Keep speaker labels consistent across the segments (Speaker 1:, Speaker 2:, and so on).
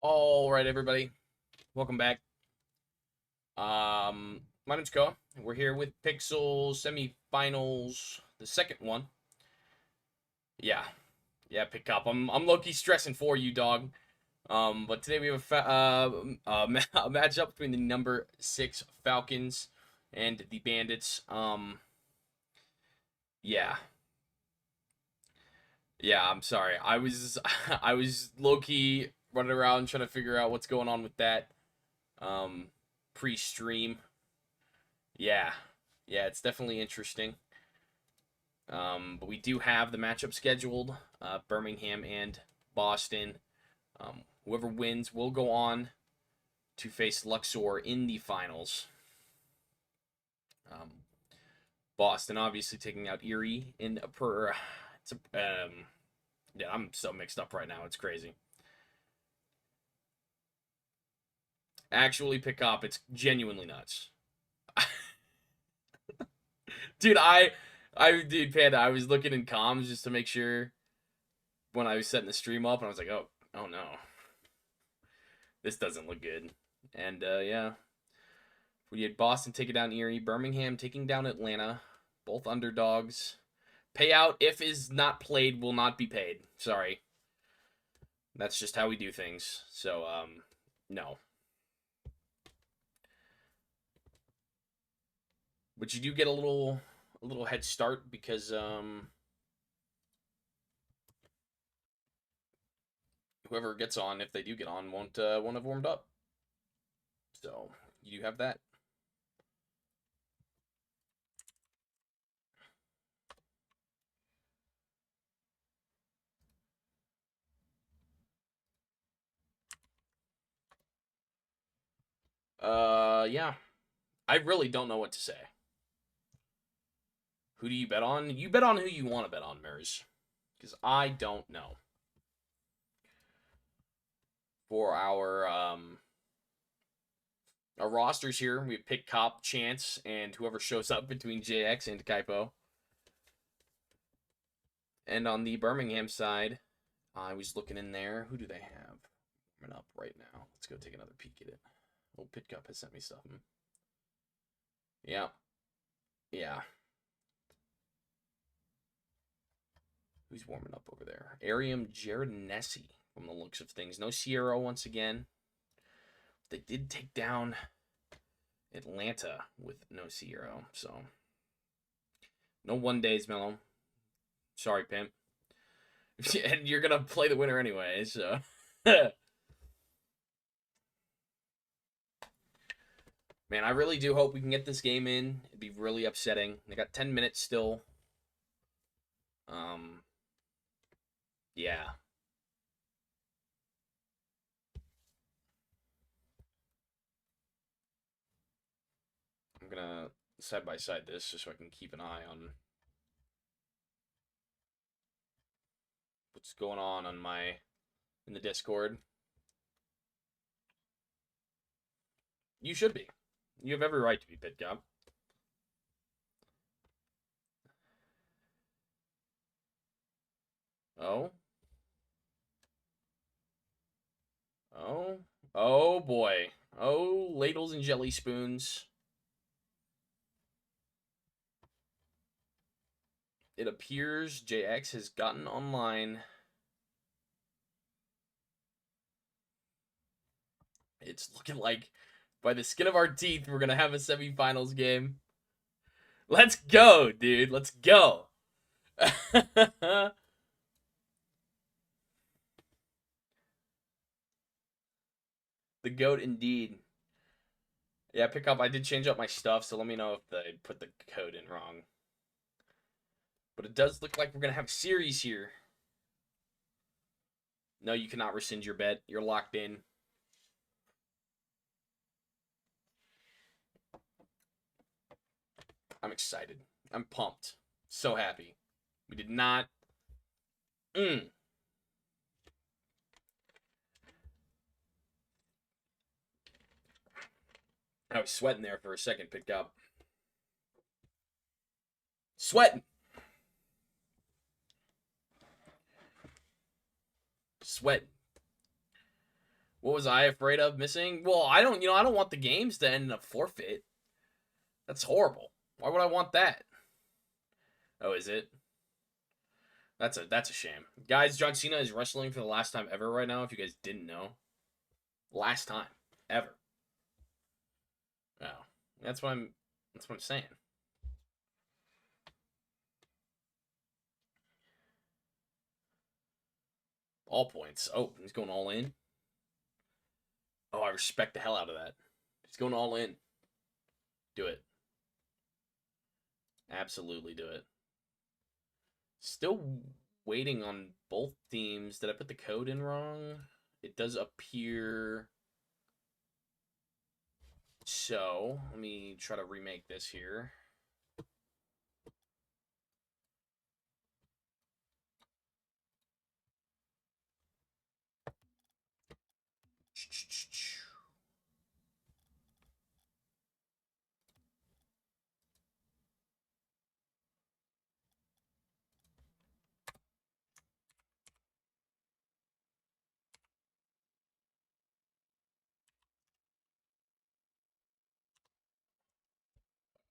Speaker 1: All right, everybody, welcome back. My name's Koa. We're here with Pixel Semifinals, the second one. Yeah, pick up. I'm low-key stressing for you, dog. But today we have a matchup between the number 6 Falcons and the Bandits. Yeah, I'm sorry. I was I was low-key running around trying to figure out what's going on with that. Pre-stream. Yeah, it's definitely interesting. But we do have the matchup scheduled, Birmingham and Boston. Whoever wins will go on to face Luxor in the finals. Boston obviously taking out Erie in yeah, I'm so mixed up right now. It's crazy. Actually, pick up. It's genuinely nuts. Dude, dude, Panda, I was looking in comms just to make sure when I was setting the stream up, and I was like, oh no, this doesn't look good. And yeah, we had Boston taking down Erie, Birmingham taking down Atlanta, both underdogs. Payout, if is not played, will not be paid. Sorry, that's just how we do things. So no. But you do get a little head start because whoever gets on, if they do get on, won't have warmed up. So you do have that. Yeah. I really don't know what to say. Who do you bet on? You bet on who you want to bet on, Mers. Because I don't know. For our rosters here, we pick Cop, Chance, and whoever shows up between JX and Kaipo. And on the Birmingham side, I was looking in there. Who do they have? Warming up right now. Let's go take another peek at it. Oh, Pitcup has sent me stuff. Yeah. Who's warming up over there? Arium Jared Nessie, from the looks of things. No Sierra once again. They did take down Atlanta with no Sierra, so no 1 days, Mellow. Sorry, Pimp. And you're gonna play the winner anyway, so. Man, I really do hope we can get this game in. It'd be really upsetting. They got 10 minutes still. Yeah. I'm gonna side by side this just so I can keep an eye on what's going on in the Discord. You should be. You have every right to be, Pitcop. Oh. Oh boy. Oh, ladles and jelly spoons. It appears JX has gotten online. It's looking like by the skin of our teeth, we're going to have a semifinals game. Let's go, dude. Let's go. The GOAT indeed. Yeah, pick up. I did change up my stuff, so let me know if they put the code in wrong. But it does look like we're going to have a series here. No, you cannot rescind your bet. You're locked in. I'm excited. I'm pumped. So happy. We did not. I was sweating there for a second, picked up. Sweating. What was I afraid of missing? Well, I don't want the games to end in a forfeit. That's horrible. Why would I want that? Oh, is it? That's a shame. Guys, John Cena is wrestling for the last time ever right now, if you guys didn't know. Last time. Ever. Oh. That's what I'm saying. All points. Oh, he's going all in. Oh, I respect the hell out of that. He's going all in. Do it. Absolutely do it. Still waiting on both teams. Did I put the code in wrong? It does appear. So, let me try to remake this here.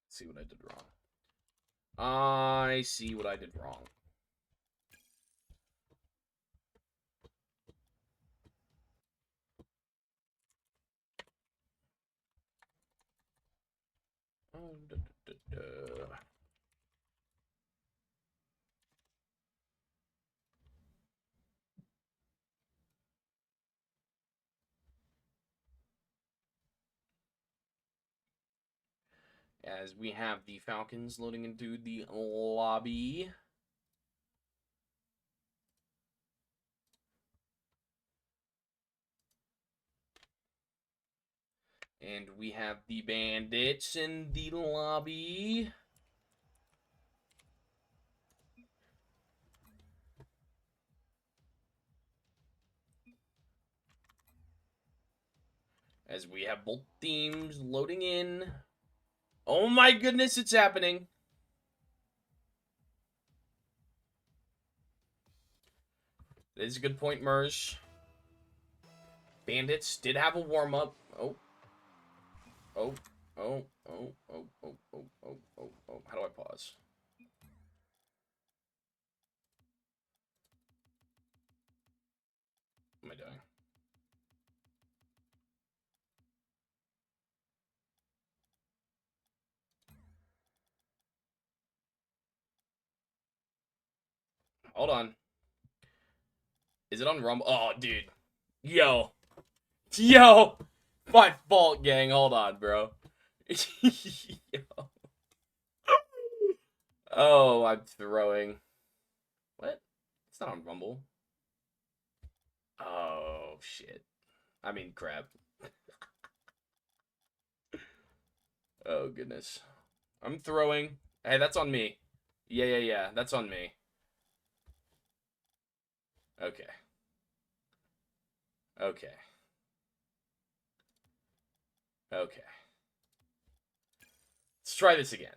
Speaker 1: See what I did wrong. I see what I did wrong. As we have the Falcons loading into the lobby. And we have the Bandits in the lobby. As we have both teams loading in. Oh my goodness, it's happening. That is a good point, Merge. Bandits did have a warm-up. Oh. Oh. Oh. Oh. Oh. Oh. Oh. Oh. Oh. Oh. How do I pause? What am I doing? Hold on. Is it on Rumble? Oh, dude. Yo. Yo. My fault, gang. Hold on, bro. Yo. Oh, I'm throwing. What? It's not on Rumble. Oh, shit. I mean, crap. Oh, goodness. I'm throwing. Hey, that's on me. Yeah. That's on me. Okay. Okay. Okay. Let's try this again.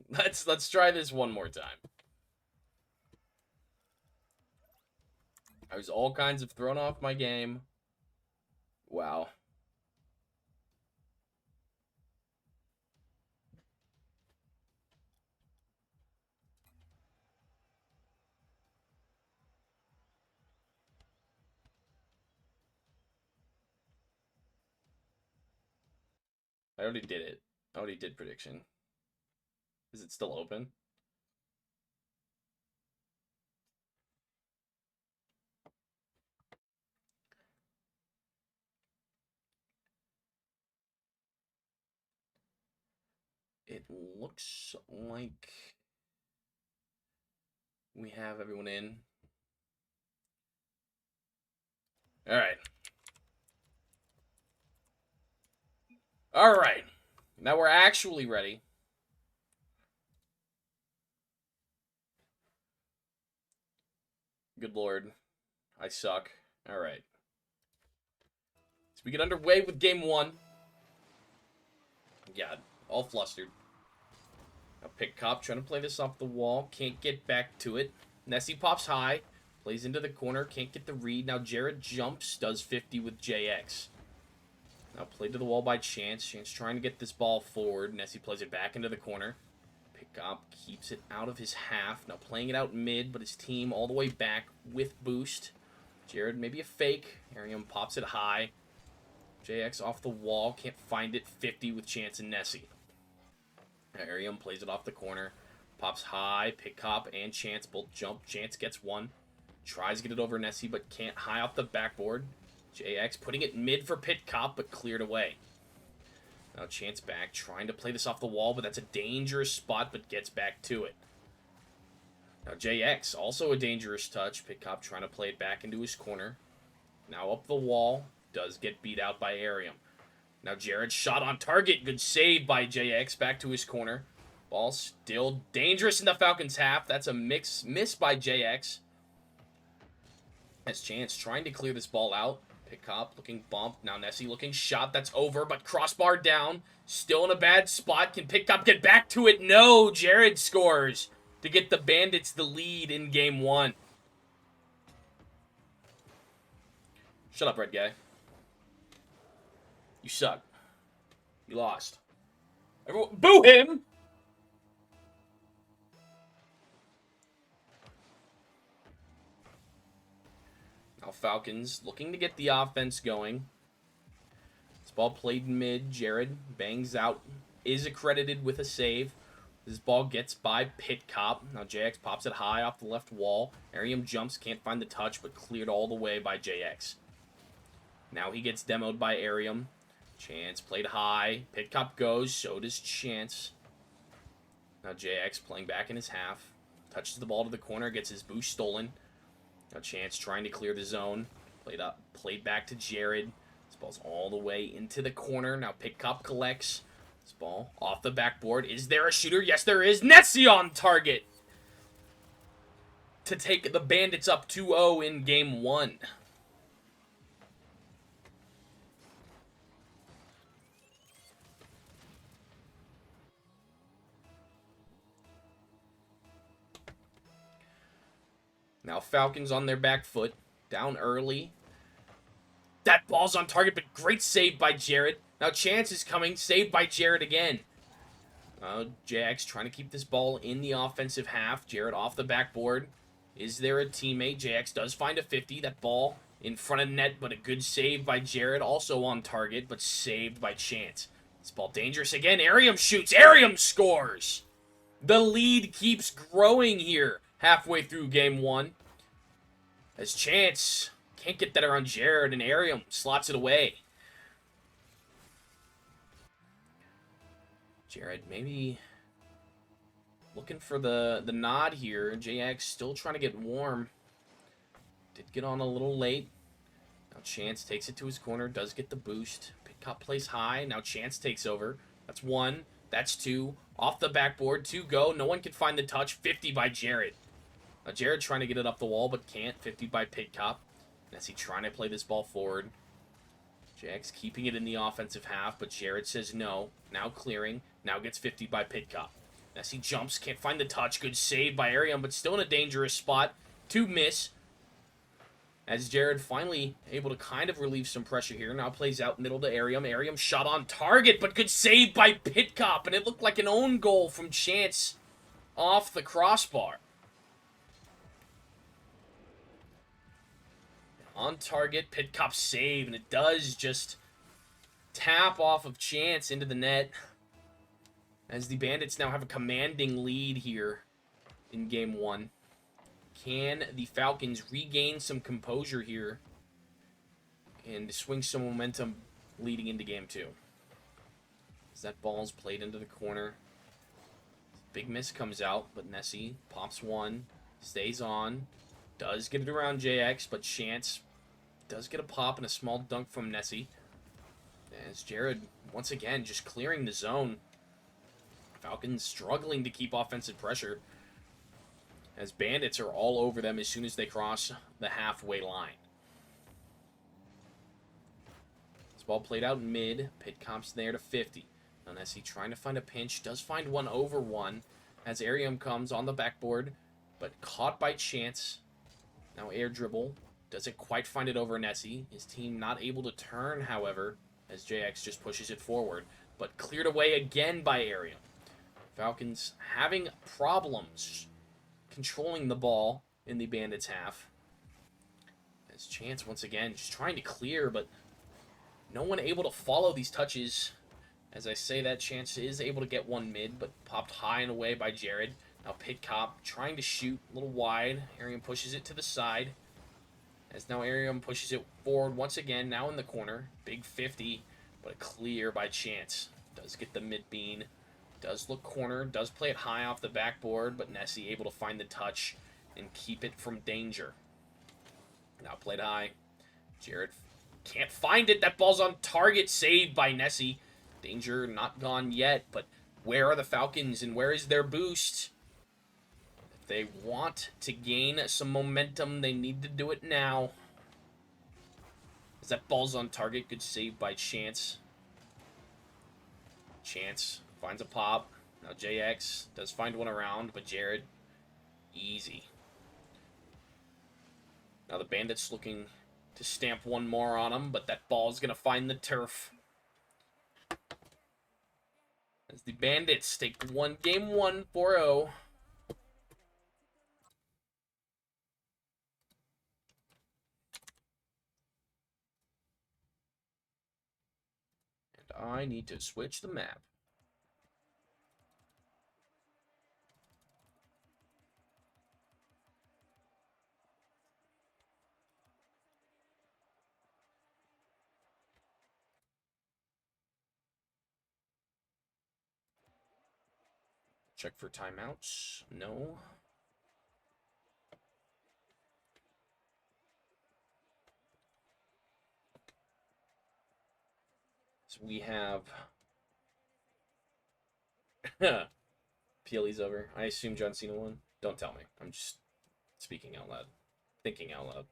Speaker 1: Let's try this one more time. I was all kinds of thrown off my game. Wow. I already did it. I already did prediction. Is it still open? It looks like we have everyone in. All right. All right. Now we're actually ready. Good lord. I suck. All right. So we get underway with game one. God, all flustered. Now pick cop trying to play this off the wall. Can't get back to it. Nessie pops high. Plays into the corner, can't get the read. Now Jared jumps, does 50 with JX. Now played to the wall by Chance. Chance trying to get this ball forward. Nessie plays it back into the corner. Pickup keeps it out of his half. Now playing it out mid, but his team all the way back with boost. Jared, maybe a fake. Arium pops it high. JX off the wall. Can't find it. 50 with Chance and Nessie. Arium plays it off the corner. Pops high. Pickup and Chance both jump. Chance gets one. Tries to get it over Nessie, but can't. High off the backboard. JX putting it mid for Pitcop, but cleared away. Now Chance back, trying to play this off the wall, but that's a dangerous spot, but gets back to it. Now JX, also a dangerous touch. Pitcop trying to play it back into his corner. Now up the wall, does get beat out by Arium. Now Jared shot on target, good save by JX, back to his corner. Ball still dangerous in the Falcons half. That's a miss by JX. As Chance trying to clear this ball out. Pickup looking bump. Now Nessie looking shot. That's over, but crossbar down. Still in a bad spot. Can Pickup get back to it? No. Jared scores to get the Bandits the lead in game one. Shut up, red guy. You suck. You lost. Everyone, boo him! Now Falcons looking to get the offense going. This ball played mid. Jared bangs out. Is accredited with a save. This ball gets by Pitcop. Now JX pops it high off the left wall. Arium jumps. Can't find the touch, but cleared all the way by JX. Now he gets demoed by Arium. Chance played high. Pitcop goes. So does Chance. Now JX playing back in his half. Touches the ball to the corner. Gets his boost stolen. Now Chance trying to clear the zone. Played back to Jared. This ball's all the way into the corner. Now Pitcop collects. This ball off the backboard. Is there a shooter? Yes, there is. Nessie on target to take the Bandits up 2-0 in game one. Now Falcons on their back foot. Down early. That ball's on target, but great save by Jared. Now Chance is coming. Saved by Jared again. JX trying to keep this ball in the offensive half. Jared off the backboard. Is there a teammate? JX does find a 50. That ball in front of net, but a good save by Jared. Also on target, but saved by Chance. This ball dangerous again. Arium shoots. Arium scores. The lead keeps growing here halfway through game one. As Chance can't get that around Jared, and Arium slots it away. Jared maybe looking for the nod here. JX still trying to get warm. Did get on a little late. Now Chance takes it to his corner. Does get the boost. Pitcop plays high. Now Chance takes over. That's one. That's two. Off the backboard. Two go. No one can find the touch. 50 by Jared. Now Jared trying to get it up the wall, but can't. 50 by Pitcop. Nessie trying to play this ball forward. JX keeping it in the offensive half, but Jared says no. Now clearing. Now gets 50 by Pitcop. Nessie jumps. Can't find the touch. Good save by Arium, but still in a dangerous spot. Two miss. As Jared finally able to kind of relieve some pressure here. Now plays out middle to Arium. Arium shot on target, but good save by Pitcop, and it looked like an own goal from Chance off the crossbar. On target, Pitcop save, and it does just tap off of Chance into the net. As the Bandits now have a commanding lead here in game one. Can the Falcons regain some composure here and swing some momentum leading into game two? As that ball's played into the corner. Big miss comes out, but Nessie pops one, stays on, does get it around JX, but Chance does get a pop and a small dunk from Nessie. As Jared, once again, just clearing the zone. Falcons struggling to keep offensive pressure, as Bandits are all over them as soon as they cross the halfway line. This ball played out mid. Pitcop's there to 50. Now Nessie trying to find a pinch. Does find one over one as Arium comes on the backboard, but caught by Chance. Now air dribble. Doesn't quite find it over Nessie. His team not able to turn, however, as JX just pushes it forward. But cleared away again by Arium. Falcons having problems controlling the ball in the Bandits' half. As Chance, once again, just trying to clear, but no one able to follow these touches. As I say that, Chance is able to get one mid, but popped high and away by Jared. Now Pitcop trying to shoot a little wide. Arium pushes it to the side. As now Arium pushes it forward once again, now in the corner. Big 50, but a clear by Chance. Does get the mid bean. Does look corner. Does play it high off the backboard, but Nessie able to find the touch and keep it from danger. Now played high. Jared can't find it. That ball's on target. Saved by Nessie. Danger not gone yet, but where are the Falcons and where is their boost? If they want to gain some momentum, they need to do it now. As that ball's on target, good save by Chance. Chance finds a pop. Now JX does find one around, but Jared, easy. Now the Bandits looking to stamp one more on him, but that ball's going to find the turf. As the Bandits take game one 4-0. And I need to switch the map. Check for timeouts. No. So we have PLE's over. I assume John Cena won. Don't tell me. I'm just speaking out loud. Thinking out loud.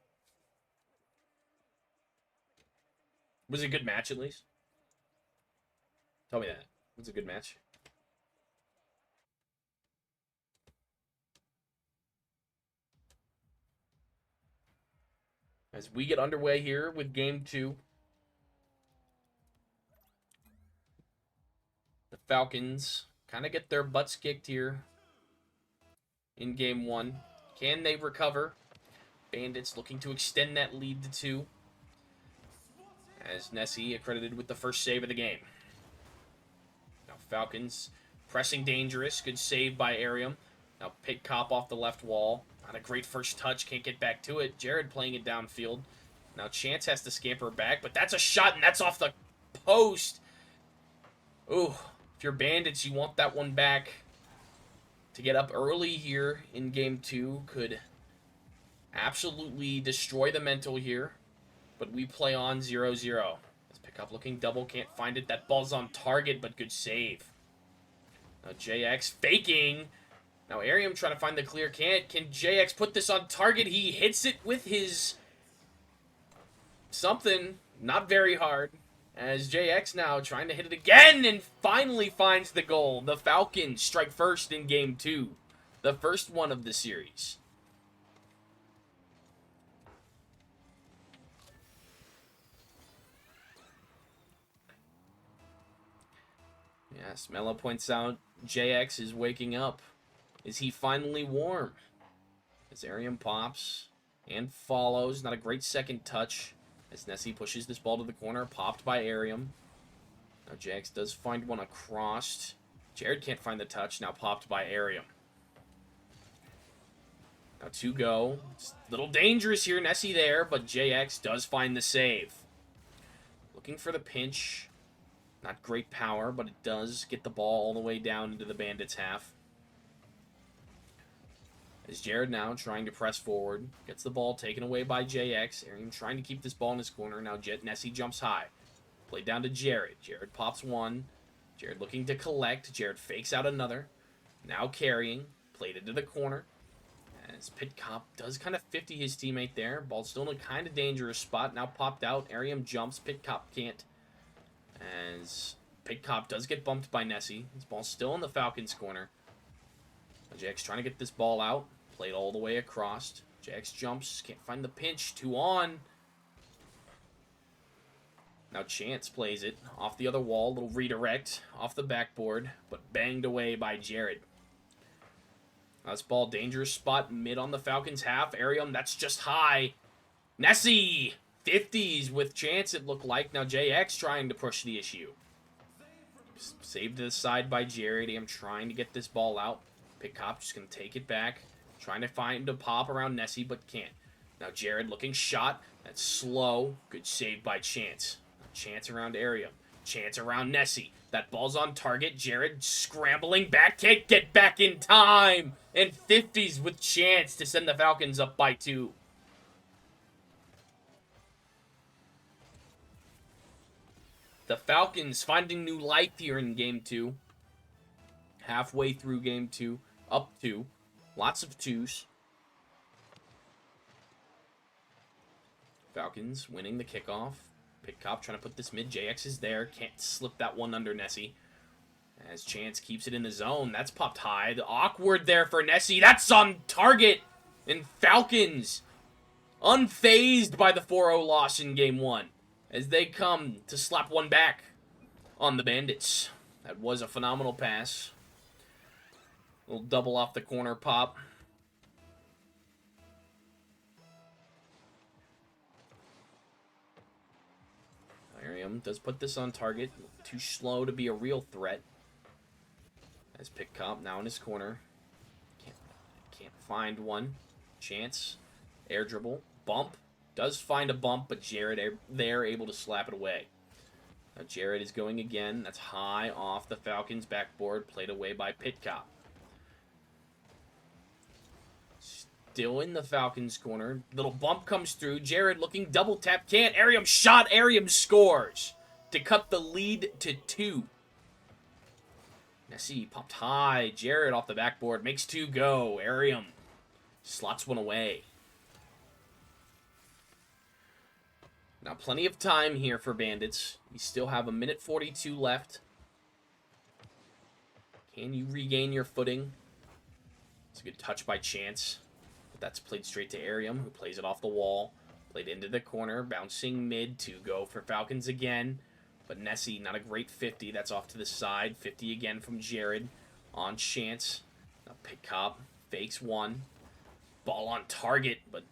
Speaker 1: Was it a good match at least? Tell me that. Was it a good match? As we get underway here with game two. The Falcons kind of get their butts kicked here in game one. Can they recover? Bandits looking to extend that lead to 2. As Nessie accredited with the first save of the game. Now Falcons pressing dangerous. Good save by Arium. Now Pitcop off the left wall. Not a great first touch. Can't get back to it. Jared playing it downfield. Now Chance has to scamper back, but that's a shot, and that's off the post. Ooh, if you're Bandits, you want that one back. To get up early here in game 2 could absolutely destroy the mental here. But we play on 0-0. Let's pick up looking double. Can't find it. That ball's on target, but good save. Now JX faking. Now Arium trying to find the clear. Can't. Can JX put this on target? He hits it with his something. Not very hard. As JX now trying to hit it again and finally finds the goal. The Falcons strike first in game 2. The first one of the series. Yes, Mello points out JX is waking up. Is he finally warm? As Arium pops and follows. Not a great second touch. As Nessie pushes this ball to the corner. Popped by Arium. Now JX does find one across. Jared can't find the touch. Now popped by Arium. Now 2 go. It's a little dangerous here. Nessie there, but JX does find the save. Looking for the pinch. Not great power, but it does get the ball all the way down into the Bandits' half. As Jared now trying to press forward. Gets the ball taken away by JX. Arium trying to keep this ball in his corner. Now Nessie jumps high. Played down to Jared. Jared pops one. Jared looking to collect. Jared fakes out another. Now carrying. Played into the corner. As Pitcop does kind of 50 his teammate there. Ball's still in a kind of dangerous spot. Now popped out. Arium jumps. Pitcop can't. As Pitcop does get bumped by Nessie. This ball's still in the Falcons' corner. JX trying to get this ball out. Played all the way across. JX jumps, can't find the pinch, 2 on. Now Chance plays it off the other wall, little redirect off the backboard, but banged away by Jared. This ball, dangerous spot, mid on the Falcons half. Arium, that's just high. Nessie, 50s with Chance, it looked like. Now JX trying to push the issue. Saved to the side by Jared. I'm trying to get this ball out. Pickcop just going to take it back. Trying to find a pop around Nessie, but can't. Now Jared looking shot. That's slow. Good save by Chance. Chance around Arium. Chance around Nessie. That ball's on target. Jared scrambling back. Can't get back in time. And 50s with Chance to send the Falcons up by 2. The Falcons finding new life here in Game 2. Halfway through Game 2. Up 2. Lots of 2s. Falcons winning the kickoff. Pickcop trying to put this mid. JX is there. Can't slip that one under Nessie. As Chance keeps it in the zone. That's popped high. The awkward there for Nessie. That's on target. And Falcons unfazed by the 4-0 loss in Game 1. As they come to slap one back on the Bandits. That was a phenomenal pass. Little double off the corner pop. Arium does put this on target. Too slow to be a real threat. As Pickcop now in his corner. Can't find one. Chance. Air dribble. Bump. Does find a bump, but Jared there able to slap it away. Now Jared is going again. That's high off the Falcons' backboard. Played away by Pickcop. Still in the Falcons' corner. Little bump comes through. Jared looking double tap. Can't. Arium shot. Arium scores to cut the lead to 2. Nessie popped high. Jared off the backboard. Makes 2 go. Arium slots one away. Now, plenty of time here for Bandits. You still have 1:42 left. Can you regain your footing? It's a good touch by Chance. But that's played straight to Arium, who plays it off the wall. Played into the corner, bouncing mid to go for Falcons again. But Nessie, not a great 50. That's off to the side. 50 again from Jared on Chance. Now Pickcop fakes one. Ball on target, but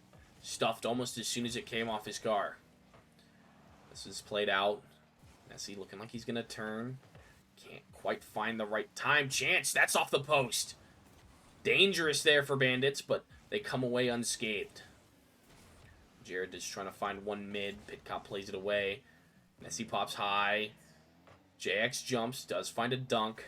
Speaker 1: stuffed almost as soon as it came off his car. This is played out. Nessie looking like he's going to turn. Can't quite find the right time. Chance, that's off the post. Dangerous there for Bandits, but they come away unscathed. Jared is trying to find one mid. Pickcop plays it away. Nessie pops high. JX jumps, does find a dunk.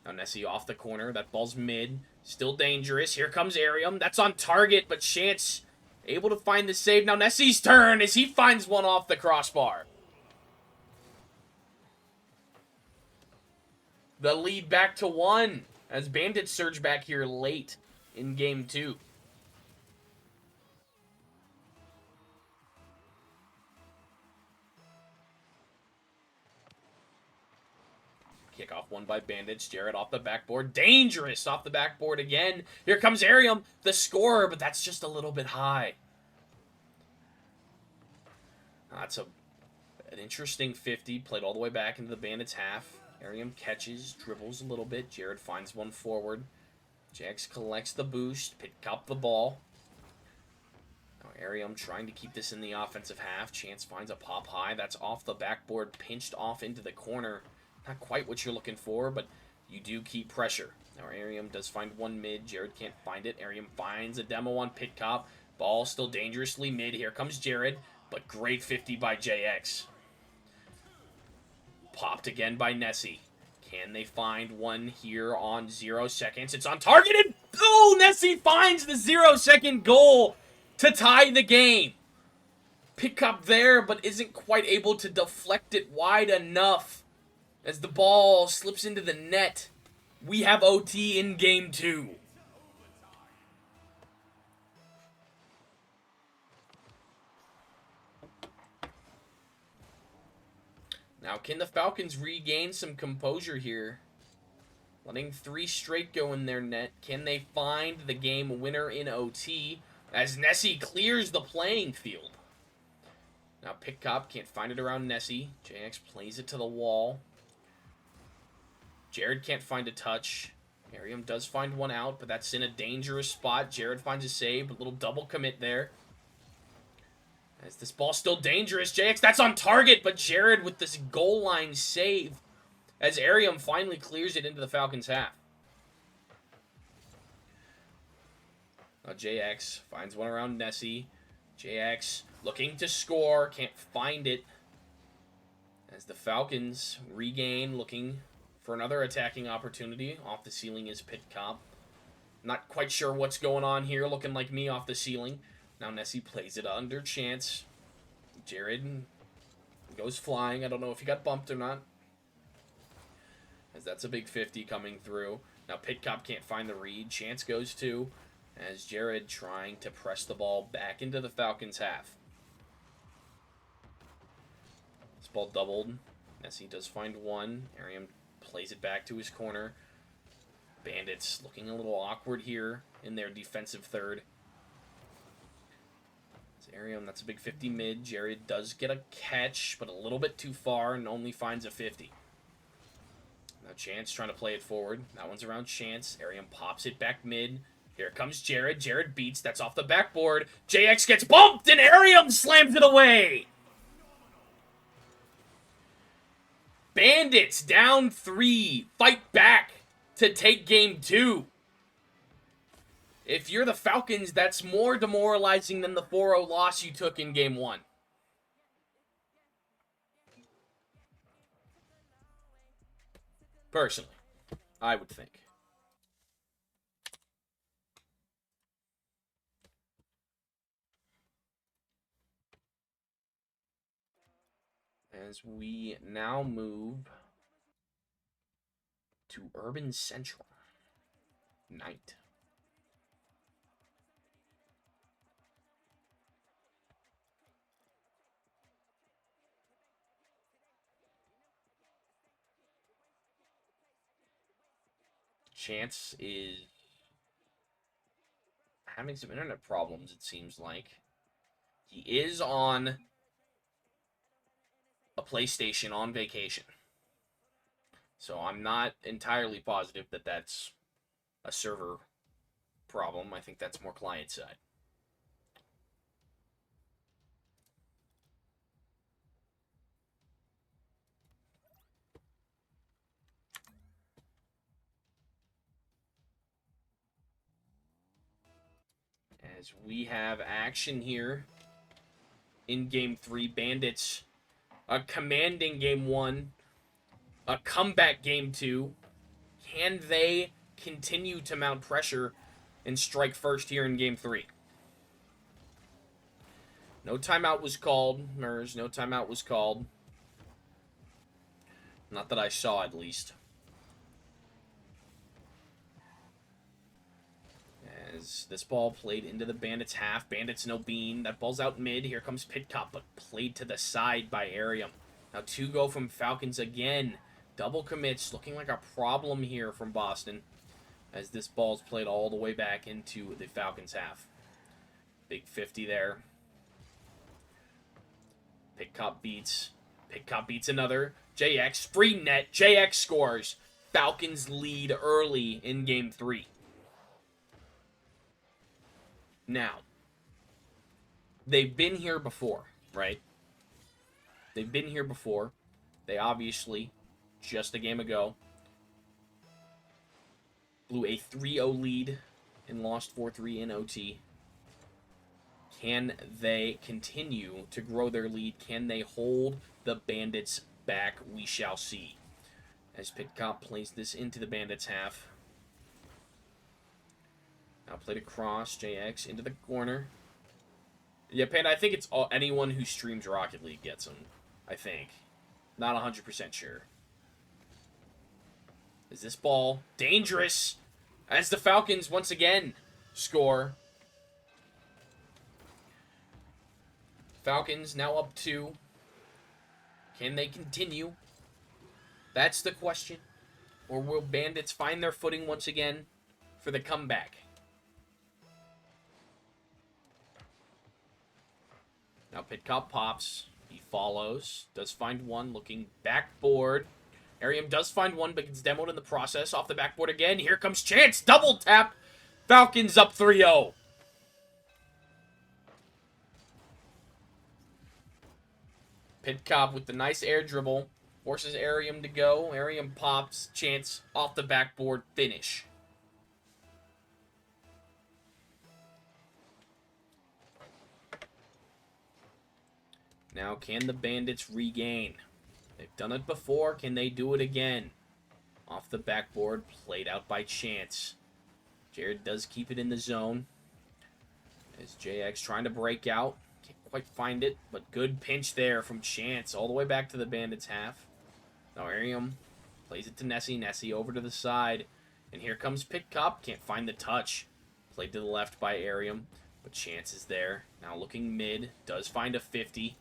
Speaker 1: Now Nessie off the corner. That ball's mid. Still dangerous. Here comes Arium. That's on target, but Chance able to find the save. Now Nessie's turn as he finds one off the crossbar. The lead back to 1 as Bandits surge back here late in Game 2. Kickoff one by Bandits. Jared off the backboard. Dangerous off the backboard again. Here comes Arium, the scorer, but that's just a little bit high. That's an interesting 50. Played all the way back into the Bandits' half. Arium catches, dribbles a little bit. Jared finds one forward. Jax collects the boost. Pickcop the ball. Now Arium trying to keep this in the offensive half. Chance finds a pop high. That's off the backboard, pinched off into the corner. Not quite what you're looking for, but you do keep pressure. Now Arium does find one mid. Jared can't find it. Arium finds a demo on Pickcop. Ball still dangerously mid. Here comes Jared, but great 50 by JX. Popped again by Nessie. Can they find one here on 0 seconds? It's on target, and oh, Nessie finds the 0-second goal to tie the game. Pickcop there, but isn't quite able to deflect it wide enough. As the ball slips into the net, we have OT in Game 2. Now, can the Falcons regain some composure here? letting 3 straight go in their net. Can they find the game winner in OT as Nessie clears the playing field? Now Pitcop can't find it around Nessie. JX plays it to the wall. Jared can't find a touch. Miriam does find one out, but that's in a dangerous spot. Jared finds a save, a little double commit there. As this ball's still dangerous, JX, that's on target, but Jared with this goal line save as Arium finally clears it into the Falcons' half. Now JX finds one around Nessie. JX looking to score, can't find it. As the Falcons regain, looking for another attacking opportunity. Off the ceiling is Pitcop. Not quite sure what's going on here, looking like me off the ceiling. Now Nessie plays it under chance. Jared goes flying. I don't know if he got bumped or not, as that's a big 50 coming through. Now Pitcop can't find the read. Chance goes to, as Jared trying to press the ball back into the Falcons' half. This ball doubled. Nessie does find one. Arium plays it back to his corner. Bandits looking a little awkward here in their defensive third. Arium, that's a big 50 mid. Jared does get a catch, but a little bit too far and only finds a 50. Now Chance trying to play it forward. That one's around Chance. Arium pops it back mid. Here comes Jared. Jared beats. That's off the backboard. JX gets bumped and Arium slams it away. Bandits down 3. Fight back to take game 2. If you're the Falcons, that's more demoralizing than the 4-0 loss you took in game 1. Personally, I would think. As we now move to Urban Central. Night. Chance is having some internet problems, it seems like. He is on a PlayStation on vacation. So I'm not entirely positive that that's a server problem. I think that's more client side. As we have action here in Game 3, Bandits a commanding Game 1, a comeback Game 2. Can they continue to mount pressure and strike first here in Game 3? No timeout was called, Mers. No timeout was called. Not that I saw, at least. As this ball played into the Bandits' half. Bandits no bean. That ball's out mid. Here comes Pitcop, but played to the side by Arium. Now 2 go from Falcons again. Double commits. Looking like a problem here from Boston, as this ball's played all the way back into the Falcons' half. Big 50 there. Pitcop beats. Pitcop beats another. JX, free net. JX scores. Falcons lead early in Game 3. Now, they've been here before, right? They've been here before. They obviously, just a game ago, blew a 3-0 lead and lost 4-3 in OT. Can they continue to grow their lead? Can they hold the Bandits back? We shall see. As Pitcop plays this into the Bandits' half. Now played across, JX into the corner. Yeah, Panda, I think it's anyone who streams Rocket League gets them. I think. Not 100% sure. Is this ball dangerous? As the Falcons once again score. Falcons now up 2. Can they continue? That's the question. Or will Bandits find their footing once again for the comeback? Now Pitcop pops. He follows. Does find one. Looking backboard. Arium does find one, but gets demoed in the process. Off the backboard again. Here comes Chance. Double tap. Falcons up 3-0. Pitcop with the nice air dribble. Forces Arium to go. Arium pops. Chance off the backboard. Finish. Now, can the Bandits regain? They've done it before. Can they do it again? Off the backboard. Played out by Chance. Jared does keep it in the zone. As JX trying to break out. Can't quite find it, but good pinch there from Chance. All the way back to the Bandits' half. Now Arium plays it to Nessie. Nessie over to the side. And here comes Pitcop. Can't find the touch. Played to the left by Arium. But Chance is there. Now looking mid. Does find a 50.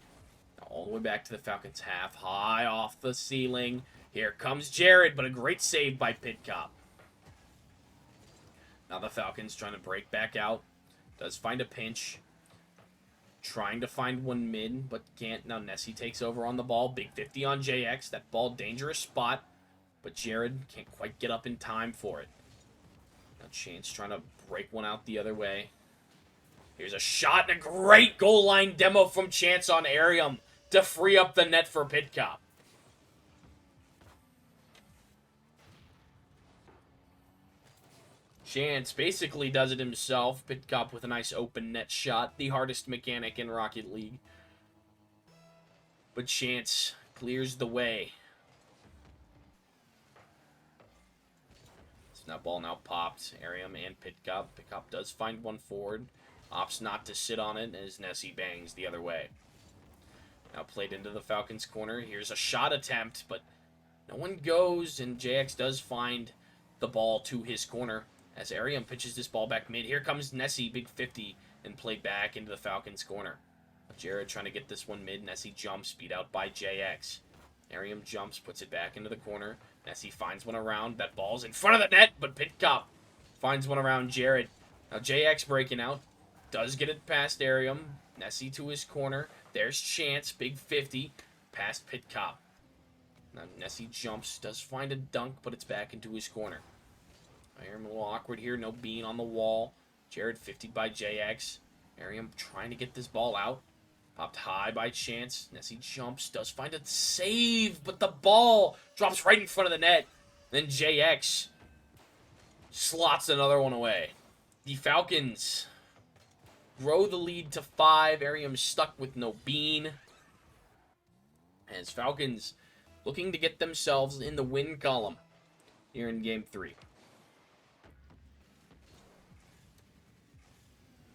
Speaker 1: Now all the way back to the Falcons' half. High off the ceiling. Here comes Jared, but a great save by Pitcop. Now the Falcons trying to break back out. Does find a pinch. Trying to find one mid, but can't. Now Nessie takes over on the ball. Big 50 on JX. That ball, dangerous spot. But Jared can't quite get up in time for it. Now Chance trying to break one out the other way. Here's a shot and a great goal line demo from Chance on Arium to free up the net for Pitcop. Chance basically does it himself. Pitcop with a nice open net shot. The hardest mechanic in Rocket League. But Chance clears the way. So that ball now popped. Arium and Pitcop. Pitcop does find one forward. Opts not to sit on it as Nessie bangs the other way. Now played into the Falcons' corner. Here's a shot attempt, but no one goes, and JX does find the ball to his corner. As Arium pitches this ball back mid. Here comes Nessie, big 50, and played back into the Falcons' corner. Jared trying to get this one mid. Nessie jumps, beat out by JX. Arium jumps, puts it back into the corner. Nessie finds one around. That ball's in front of the net, but Pitcop finds one around Jared. Now JX breaking out. Does get it past Arium. Nessie to his corner. There's Chance, big 50, past Pitcop. Now Nessie jumps, does find a dunk, but it's back into his corner. Arium a little awkward here, no bean on the wall. Jared 50 by JX. Arium trying to get this ball out. Popped high by Chance. Nessie jumps, does find a save, but the ball drops right in front of the net. Then JX slots another one away. The Falcons grow the lead to 5. Arium stuck with no bean. As Falcons looking to get themselves in the win column here in Game 3.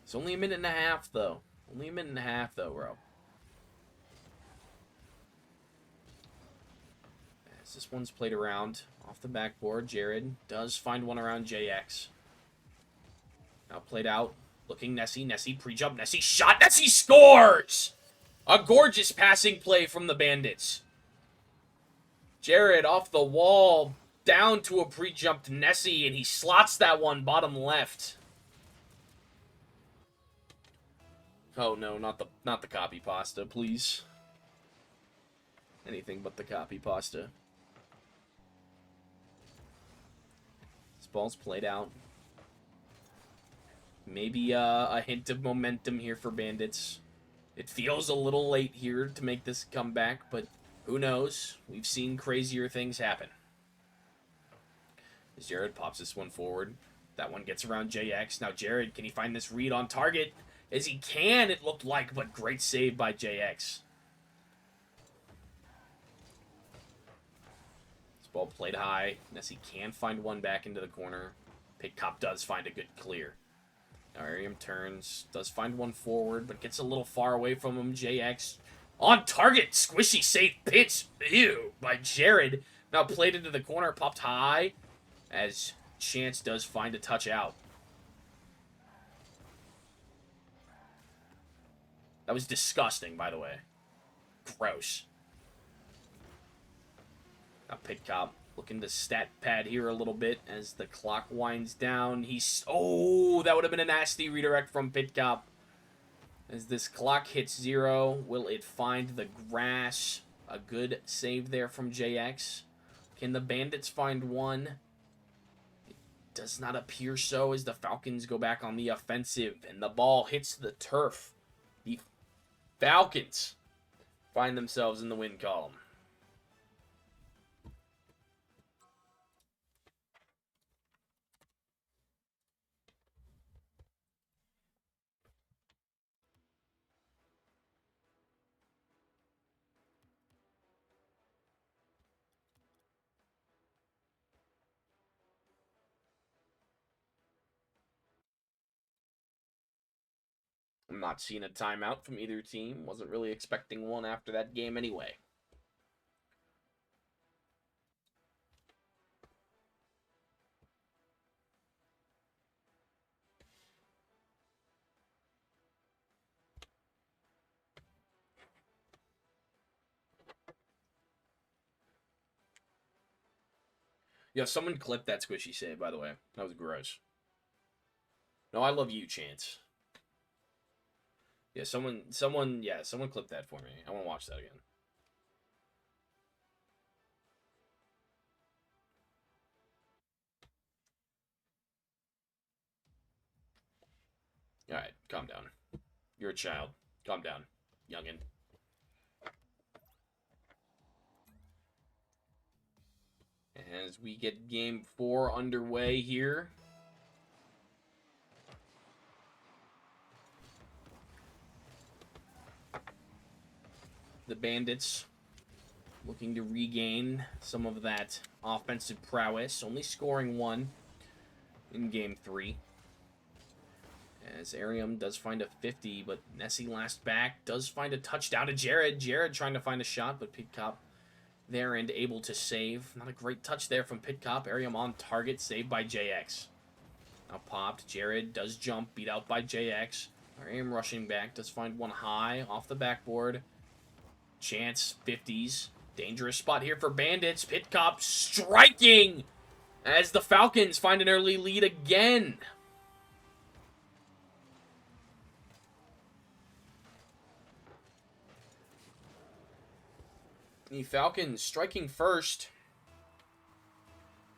Speaker 1: It's only a minute and a half, though. Only a minute and a half, though, bro. As this one's played around off the backboard, Jared does find one around JX. Now played out. Looking Nessie. Nessie pre-jump. Nessie shot. Nessie scores! A gorgeous passing play from the Bandits. Jared off the wall. Down to a pre-jumped Nessie, and he slots that one bottom left. Oh no, not the copy pasta, please. Anything but the copy pasta. This ball's played out. Maybe a hint of momentum here for Bandits. It feels a little late here to make this comeback, but who knows? We've seen crazier things happen. As Jared pops this one forward. That one gets around JX. Now Jared, can he find this read on target? As he can, it looked like, but great save by JX. This ball played high. Nessie can find one back into the corner. Pitcop does find a good clear. Now Arium turns, does find one forward, but gets a little far away from him. JX on target. Squishy safe pitch. Ew, by Jared. Now played into the corner, popped high. As Chance does find a touch out. That was disgusting, by the way. Gross. Now Pitcop Looking to stat pad here a little bit as the clock winds down. Oh, that would have been a nasty redirect from Pitcop. As this clock hits 0, will it find the grass? A good save there from JX. Can the Bandits find one? It does not appear so as the Falcons go back on the offensive and the ball hits the turf. The Falcons find themselves in the win column. I'm not seeing a timeout from either team. Wasn't really expecting one after that game anyway. Yeah, someone clipped that squishy save, by the way. That was gross. No, I love you, Chance. Yeah, someone clipped that for me. I want to watch that again. All right, calm down. You're a child. Calm down, youngin. As we get game 4 underway here. The Bandits looking to regain some of that offensive prowess, only scoring 1 in game 3. As Arium does find a 50, but Nessie last back does find a touchdown to Jared. Jared trying to find a shot, but Pitcop there and able to save. Not a great touch there from Pitcop. Arium on target, saved by JX. Now popped. Jared does jump, beat out by JX. Arium rushing back, does find one high off the backboard. Chance, 50s. Dangerous spot here for Bandits. Pitcop striking as the Falcons find an early lead again. The Falcons striking first.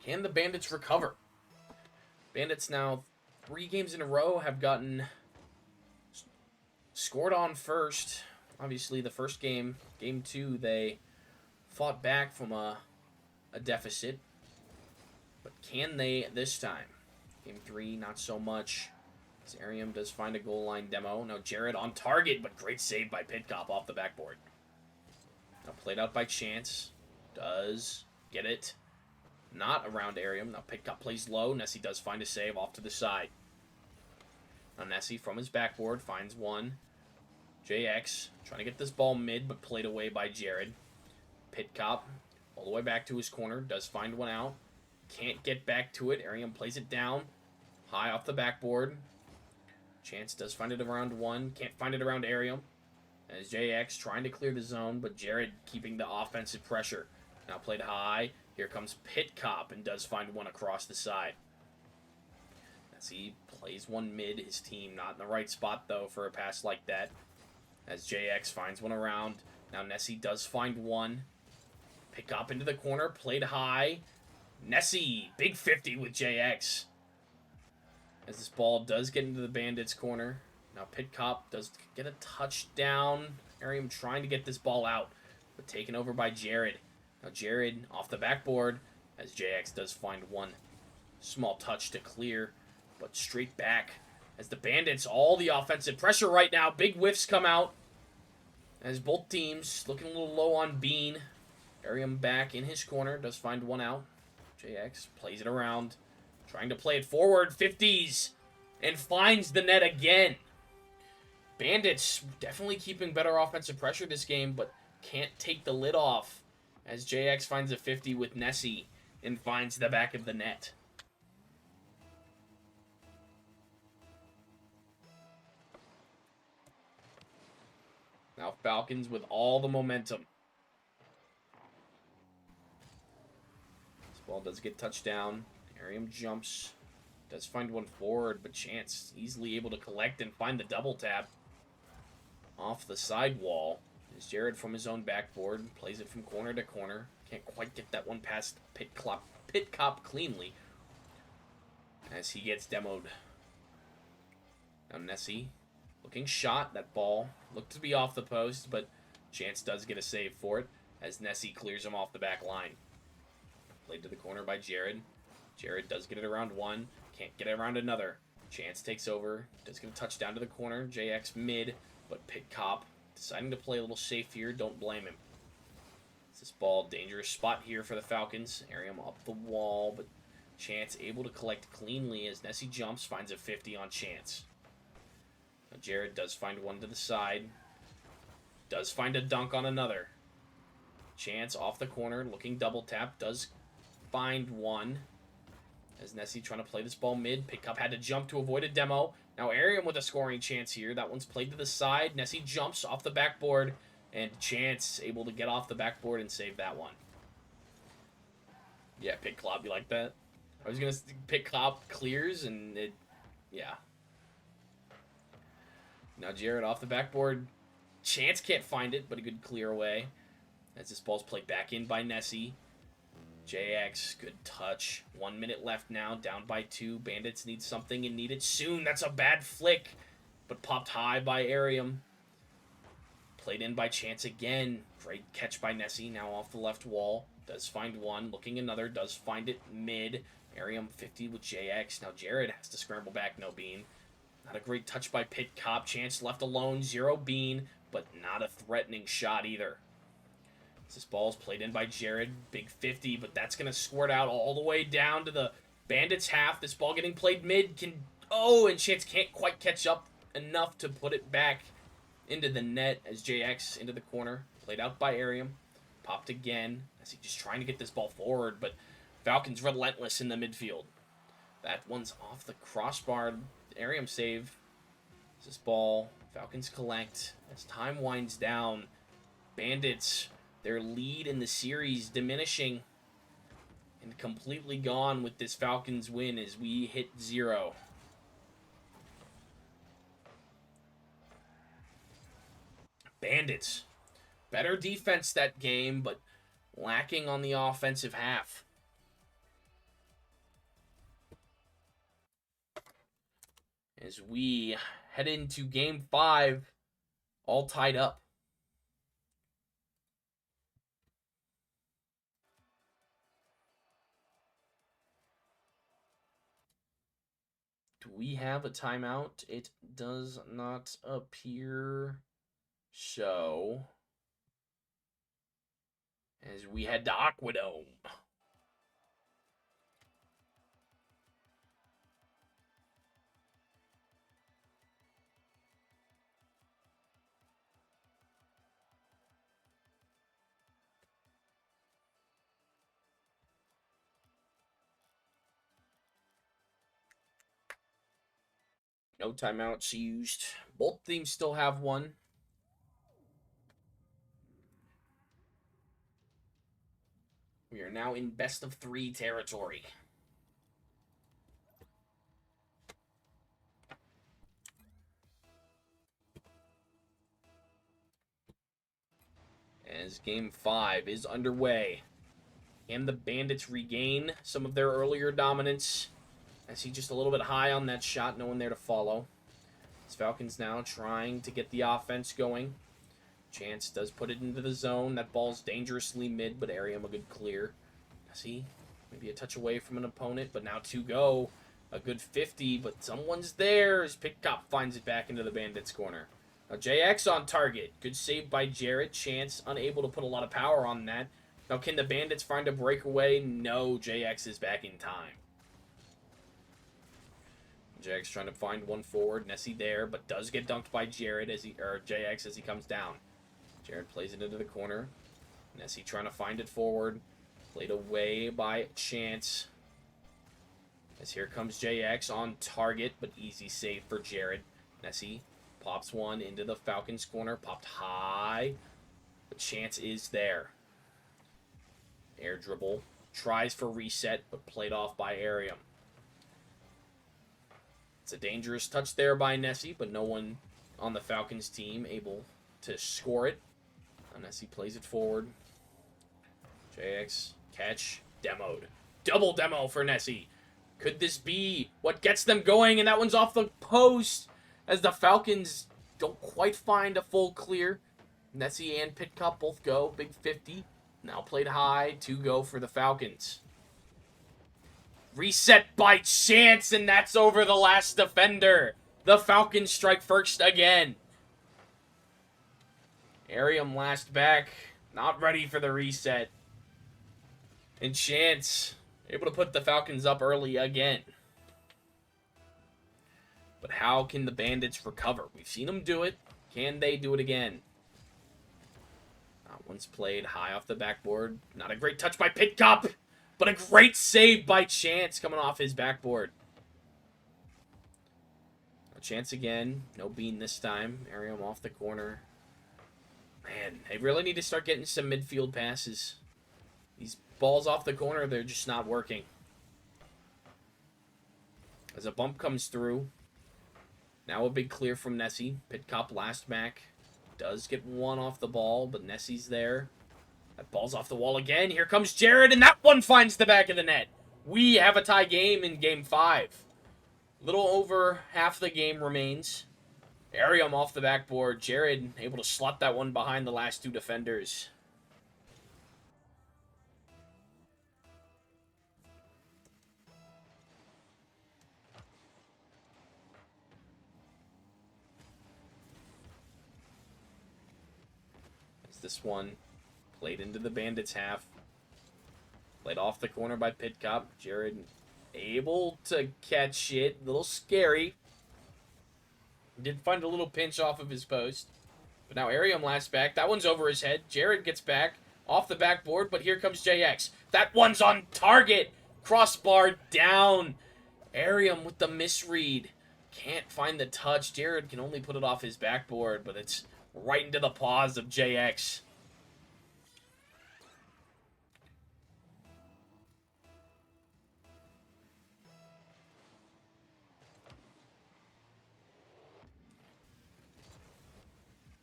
Speaker 1: Can the Bandits recover? Bandits now 3 games in a row have gotten scored on first. Obviously, the first game, game 2, they fought back from a deficit. But can they this time? Game 3, not so much. As Arium does find a goal line demo. Now Jared on target, but great save by Pitcop off the backboard. Now played out by Chance. Does get it. Not around Arium. Now Pitcop plays low. Nessie does find a save off to the side. Now Nessie from his backboard finds one. JX trying to get this ball mid, but played away by Jared. Pitcop all the way back to his corner. Does find one out. Can't get back to it. Arium plays it down. High off the backboard. Chance does find it around one. Can't find it around Arium. As JX trying to clear the zone, but Jared keeping the offensive pressure. Now played high. Here comes Pitcop and does find one across the side. As he plays one mid, his team not in the right spot, though, for a pass like that. As JX finds one around. Now Nessie does find one. Pitcop into the corner, played high. Nessie, big 50 with JX. As this ball does get into the Bandits' corner. Now Pitcop does get a touchdown. Arium trying to get this ball out, but taken over by Jared. Now Jared off the backboard as JX does find one small touch to clear, but straight back as the Bandits, all the offensive pressure right now. Big whiffs come out as both teams looking a little low on Bean. Arium back in his corner, does find one out. JX plays it around, trying to play it forward, 50s, and finds the net again. Bandits definitely keeping better offensive pressure this game, but can't take the lid off as JX finds a 50 with Nessie and finds the back of the net. Now Falcons with all the momentum. Ball does get touchdown. Arium jumps. Does find one forward, but Chance easily able to collect and find the double tap off the side wall. As Jared from his own backboard plays it from corner to corner. Can't quite get that one past Pit Cop cleanly as he gets demoed. Now Nessie looking shot. That ball looked to be off the post, but Chance does get a save for it as Nessie clears him off the back line. Played to the corner by Jared. Jared does get it around one. Can't get it around another. Chance takes over. Does get a touchdown to the corner. JX mid, but Pit Cop deciding to play a little safe here. Don't blame him. This ball, dangerous spot here for the Falcons. Arium up the wall, but Chance able to collect cleanly as Nessie jumps, finds a 50 on Chance. Now Jared does find one to the side. Does find a dunk on another. Chance off the corner, looking double tap. Does find one. As Nessie trying to play this ball mid. Pickup had to jump to avoid a demo. Now Arium with a scoring chance here. That one's played to the side. Nessie jumps off the backboard. And Chance able to get off the backboard and save that one. Yeah, Pick Clop, you like that? I was going to Pick Clop clears and it... Yeah. Now Jared off the backboard. Chance can't find it, but a good clear away. As this ball's played back in by Nessie. JX, good touch. 1 minute left now, down by 2. Bandits need something and need it soon. That's a bad flick, but popped high by Arium. Played in by Chance again. Great catch by Nessie, now off the left wall. Does find one, looking another, does find it mid. Arium 50 with JX. Now Jared has to scramble back, no bean. Not a great touch by Pit Cop. Chance left alone, 0 bean, but not a threatening shot either. This ball's played in by Jared. Big 50, but that's going to squirt out all the way down to the Bandits half. This ball getting played mid can... Oh, and Chance can't quite catch up enough to put it back into the net as JX into the corner. Played out by Arium. Popped again as he just trying to get this ball forward, but Falcons relentless in the midfield. That one's off the crossbar. Arium save. This ball, Falcons collect. As time winds down, Bandits... Their lead in the series diminishing and completely gone with this Falcons win as we hit 0. Bandits. Better defense that game, but lacking on the offensive half. As we head into Game 5, all tied up. Do we have a timeout? It does not appear so. As we head to Aquadome. No timeouts used. Both teams still have one. We are now in best of 3 territory. As Game 5 is underway. Can the Bandits regain some of their earlier dominance? I see just a little bit high on that shot, no one there to follow. As Falcons now trying to get the offense going. Chance does put it into the zone. That ball's dangerously mid, but Arium a good clear. See, maybe a touch away from an opponent, but now 2 go. A good 50, but someone's there as Pickcop finds it back into the Bandits corner. Now JX on target. Good save by Jared. Chance unable to put a lot of power on that. Now can the Bandits find a breakaway? No, JX is back in time. JX trying to find one forward. Nessie there, but does get dunked by Jared or JX as he comes down. Jared plays it into the corner. Nessie trying to find it forward. Played away by Chance. As here comes JX on target, but easy save for Jared. Nessie pops one into the Falcons corner. Popped high, but Chance is there. Air dribble. tries for reset, but played off by Arium. It's a dangerous touch there by Nessie, but no one on the Falcons team able to score it. Nessie plays it forward. JX, catch, demoed. Double demo for Nessie. Could this be what gets them going? And that one's off the post as the Falcons don't quite find a full clear. Nessie and Pitcup both go. Big 50. Now played high. 2 go for the Falcons. Reset by chance, and that's over the last defender. The Falcons strike first again. Arium last back. Not ready for the reset. And Chance able to put the Falcons up early again. But how can the Bandits recover? We've seen them do it. Can they do it again? That one's played high off the backboard. Not a great touch by Pitcup, but a great save by Chance coming off his backboard. A chance again. No bean this time. Arium off the corner. Man, they really need to start getting some midfield passes. These balls off the corner, they're just not working. As a bump comes through. Now a big clear from Nessie. Pitcup last back. Does get one off the ball, but Nessie's there. That ball's off the wall again. Here comes Jared, and that one finds the back of the net. We have a tie game in Game 5. Little over half the game remains. Arium off the backboard. Jared able to slot that one behind the last 2 defenders. This one played into the Bandits half. Played off the corner by Pitcup. Jared able to catch it. A little scary. Did find a little pinch off of his post. But now Arium last back. That one's over his head. Jared gets back off the backboard, but here comes JX. That one's on target. Crossbar down. Arium with the misread. Can't find the touch. Jared can only put it off his backboard, but it's right into the paws of JX.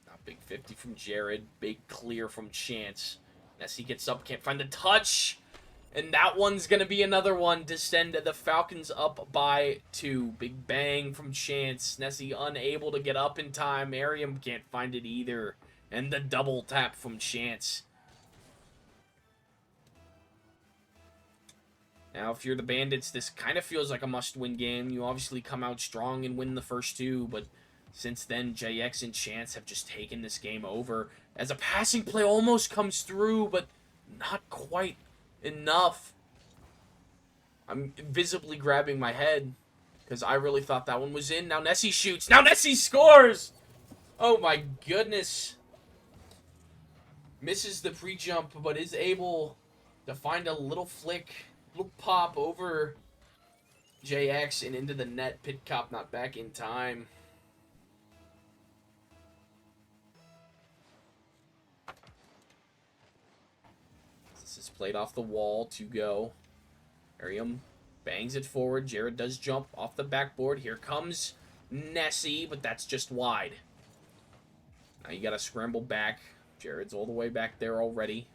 Speaker 1: Now big 50 from Jared. Big clear from Chance. Nessie gets up, can't find the touch. And that one's going to be another one to send the Falcons up by 2. Big bang from Chance. Nessie unable to get up in time. Arium can't find it either. And the double tap from Chance. Now, if you're the Bandits, this kind of feels like a must-win game. You obviously come out strong and win the first 2, but since then, JX and Chance have just taken this game over. As a passing play almost comes through, but not quite enough. I'm visibly grabbing my head because I really thought that one was in. Now Nessie shoots. Now Nessie scores! Oh my goodness. Misses the pre-jump, but is able to find a little flick, little pop over JX and into the net. Pitcup not back in time. Played off the wall to go. Arium bangs it forward. Jared does jump off the backboard. Here comes Nessie, but that's just wide. Now you got to scramble back. Jared's all the way back there already.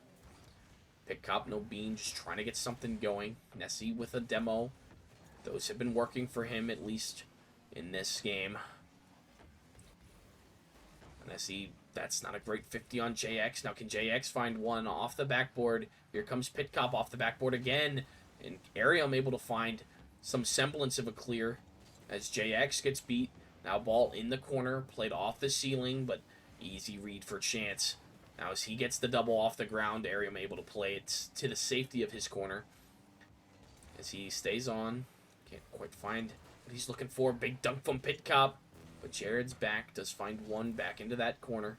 Speaker 1: Pitcup, no bean, just trying to get something going. Nessie with a demo. Those have been working for him, at least in this game. Nessie, that's not a great 50 on JX. Now can JX find one off the backboard? Here comes Pitcup off the backboard again. And Arium able to find some semblance of a clear as JX gets beat. Now ball in the corner, played off the ceiling, but easy read for Chance. Now as he gets the double off the ground, Arium able to play it to the safety of his corner. As he stays on, can't quite find what he's looking for. Big dunk from Pitcup. But Jared's back, does find one back into that corner.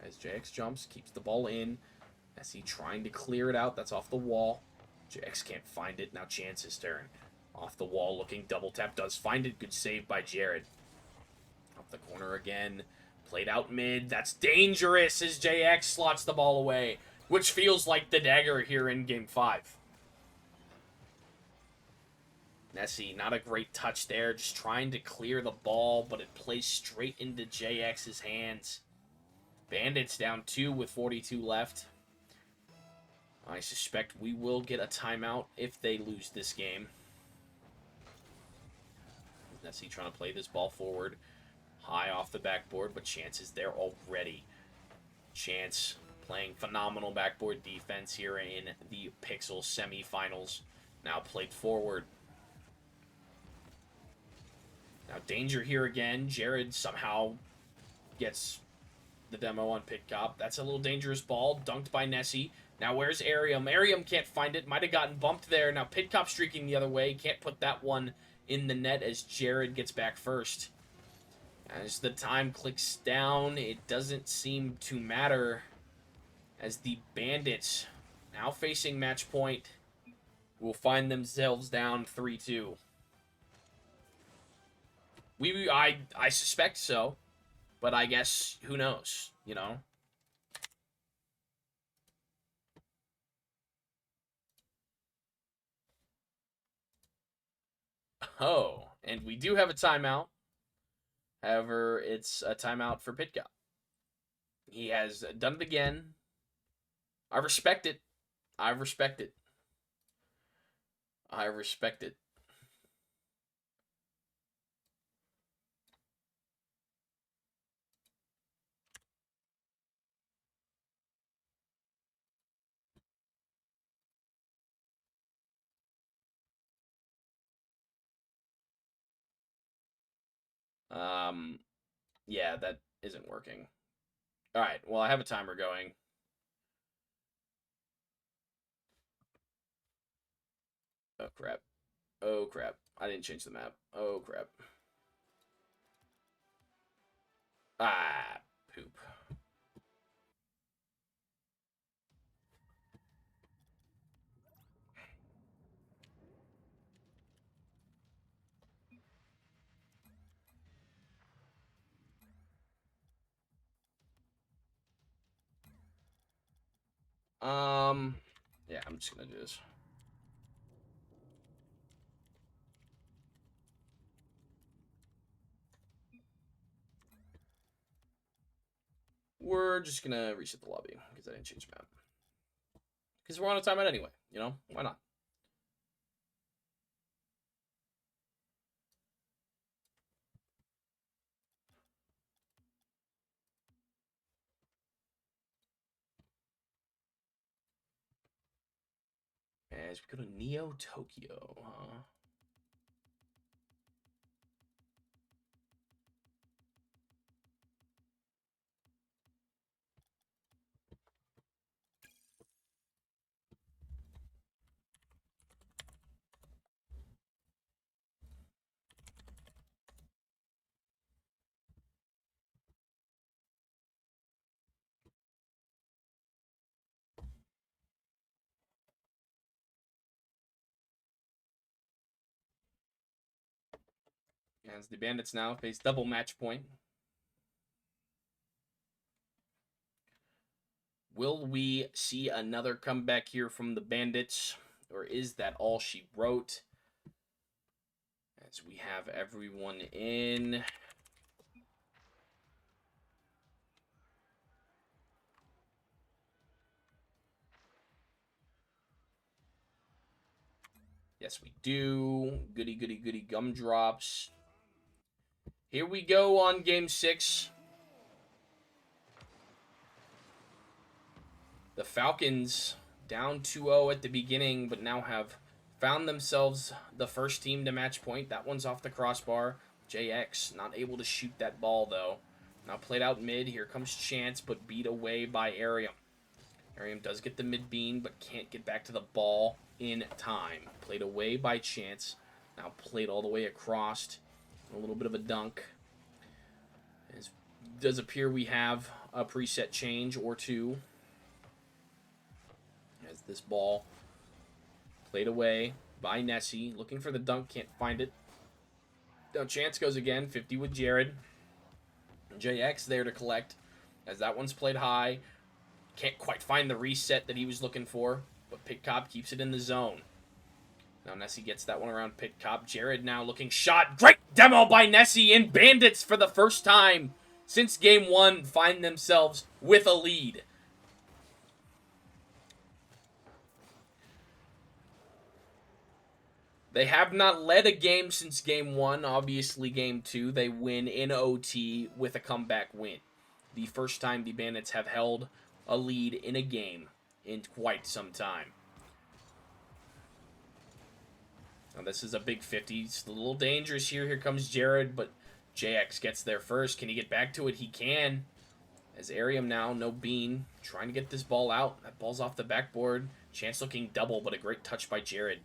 Speaker 1: As JX jumps, keeps the ball in. As he trying to clear it out, that's off the wall. JX can't find it, now Chance's turn. Off the wall, looking, double tap, does find it. Good save by Jared. Off the corner again. Played out mid, that's dangerous as JX slots the ball away. Which feels like the dagger here in Game 5. Nessie, not a great touch there, just trying to clear the ball, but it plays straight into JX's hands. Bandits down 2 with 42 left. I suspect we will get a timeout if they lose this game. Nessie trying to play this ball forward. High off the backboard, but Chance is there already. Chance playing phenomenal backboard defense here in the Pixel semifinals. Now played forward. Now danger here again. Jared somehow gets the demo on Pit Cop. That's a little dangerous ball. Dunked by Nessie. Now where's Arium? Arium can't find it. Might have gotten bumped there. Now Pit Cop streaking the other way. Can't put that one in the net as Jared gets back first. As the time clicks down, it doesn't seem to matter as the Bandits, now facing match point, will find themselves down 3-2. I suspect so, but I guess who knows, you know? Oh, and we do have a timeout. However, it's a timeout for Pitcop. He has done it again. I respect it. I respect it. I respect it. Yeah, that isn't working. All right, well, I have a timer going. Oh, crap. Oh, crap. I didn't change the map. Oh, crap. Ah, poop. Yeah, I'm just gonna do this. We're just gonna reset the lobby because I didn't change the map. Because we're on a timeout anyway, you know? Why not? As we go to Neo Tokyo, huh? As the Bandits now face double match point. Will we see another comeback here from the Bandits? Or is that all she wrote? As we have everyone in. Yes, we do. Goody, goody, goody gumdrops. Here we go on game 6. The Falcons down 2-0 at the beginning, but now have found themselves the first team to match point. That one's off the crossbar. JX not able to shoot that ball, though. Now played out mid. Here comes Chance, but beat away by Arium. Arium does get the mid beam, but can't get back to the ball in time. Played away by Chance. Now played all the way across. A little bit of a dunk. It does appear we have a preset change or two. As this ball played away by Nessie. Looking for the dunk, can't find it. Now Chance goes again, 50 with Jared. JX there to collect, as that one's played high. Can't quite find the reset that he was looking for, but Pit Cop keeps it in the zone. Now Nessie gets that one around Pit Cop. Jared now looking shot. Great demo by Nessie, and Bandits for the first time since game 1 find themselves with a lead. They have not led a game since game 1. Obviously, game 2, they win in OT with a comeback win. The first time the Bandits have held a lead in a game in quite some time. Now this is a big 50. It's a little dangerous here. Here comes Jared, but JX gets there first. Can he get back to it? He can. As Arium now, no bean, trying to get this ball out. That ball's off the backboard. Chance looking double, but a great touch by Jared.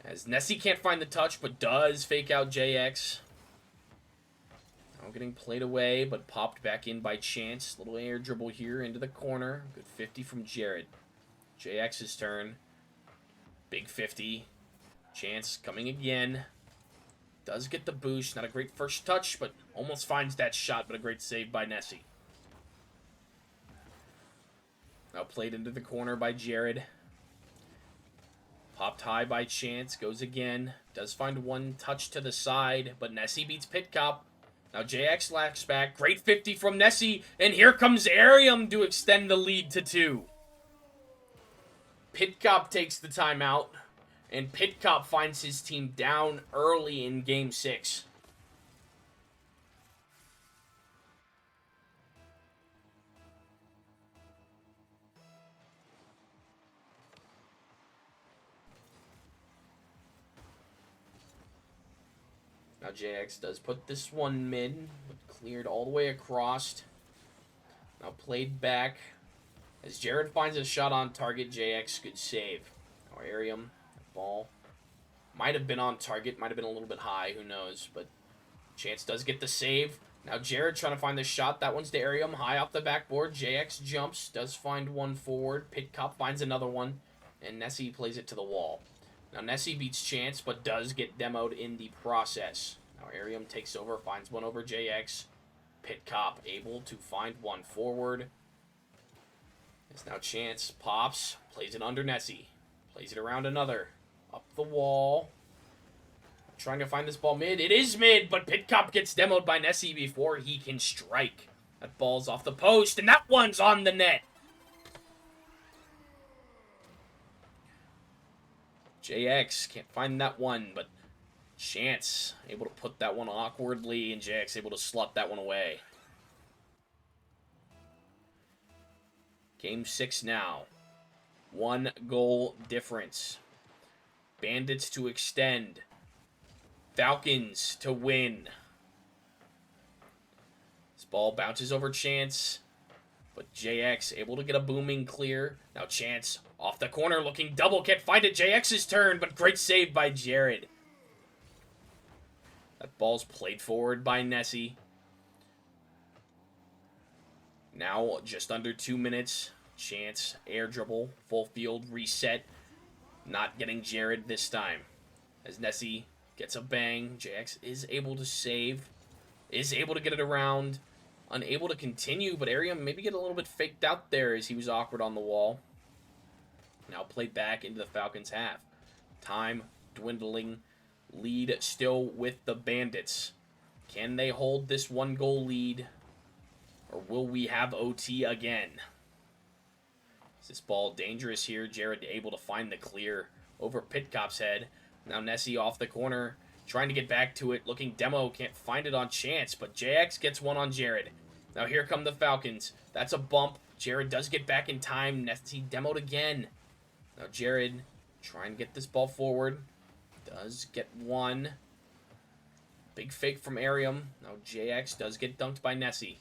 Speaker 1: As Nessie can't find the touch, but does fake out JX. Now getting played away, but popped back in by Chance. Little air dribble here into the corner. Good 50 from Jared. JX's turn. Big 50. Chance coming again. Does get the boost. Not a great first touch, but almost finds that shot, but a great save by Nessie. Now played into the corner by Jared. Popped high by Chance. Goes again. Does find one touch to the side, but Nessie beats Pit Cop. Now JX lacks back. Great 50 from Nessie, and here comes Arium to extend the lead to 2. Pit Cop takes the timeout. And Pit Cop finds his team down early in Game 6. Now JX does put this one mid, but cleared all the way across. Now played back. As Jared finds a shot on target, JX, good save. Now Arium. Ball might have been on target, might have been a little bit high, who knows, but Chance does get the save. Now Jared trying to find the shot. That one's to Arium, high off the backboard. JX jumps, does find one forward. Pit Cop finds another one, and Nessie plays it to the wall. Now Nessie beats Chance, but does get demoed in the process. Now Arium takes over, finds one over JX. Pit Cop able to find one forward. It's now Chance pops, plays it under Nessie, plays it around another. Up the wall. Trying to find this ball mid. It is mid, but Pit Cop gets demoed by Nessie before he can strike. That ball's off the post, and that one's on the net. JX can't find that one, but Chance able to put that one awkwardly, and JX able to slut that one away. Game 6 now. 1 goal difference. Bandits to extend. Falcons to win. This ball bounces over Chance, but JX able to get a booming clear. Now Chance off the corner looking double. Can't find it. JX's turn, but great save by Jared. That ball's played forward by Nessie. Now just under 2 minutes. Chance, air dribble, full field, reset. Not getting Jared this time. As Nessie gets a bang, JX is able to save. Is able to get it around. Unable to continue, but Arium maybe get a little bit faked out there as he was awkward on the wall. Now played back into the Falcons half. Time dwindling. Lead still with the Bandits. Can they hold this 1 goal lead? Or will we have OT again? Is this ball dangerous here? Jared able to find the clear over Pit Cop's head. Now Nessie off the corner, trying to get back to it. Looking demo, can't find it on Chance, but JX gets one on Jared. Now here come the Falcons. That's a bump. Jared does get back in time. Nessie demoed again. Now Jared trying to get this ball forward. Does get one. Big fake from Arium. Now JX does get dunked by Nessie.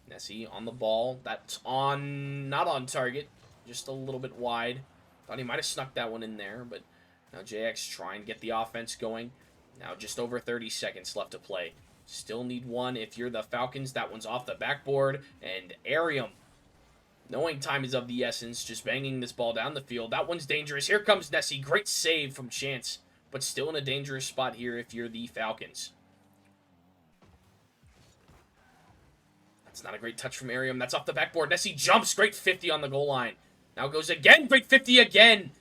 Speaker 1: Nessie on the ball. That's on, not on target. Just a little bit wide. Thought he might have snuck that one in there, but now JX trying to get the offense going. Now just over 30 seconds left to play. Still need one if you're the Falcons. That one's off the backboard. And Arium, knowing time is of the essence, just banging this ball down the field. That one's dangerous. Here comes Nessie. Great save from Chance, but still in a dangerous spot here if you're the Falcons. That's not a great touch from Arium. That's off the backboard. Nessie jumps. Great 50 on the goal line. Now goes again. Great 50 again.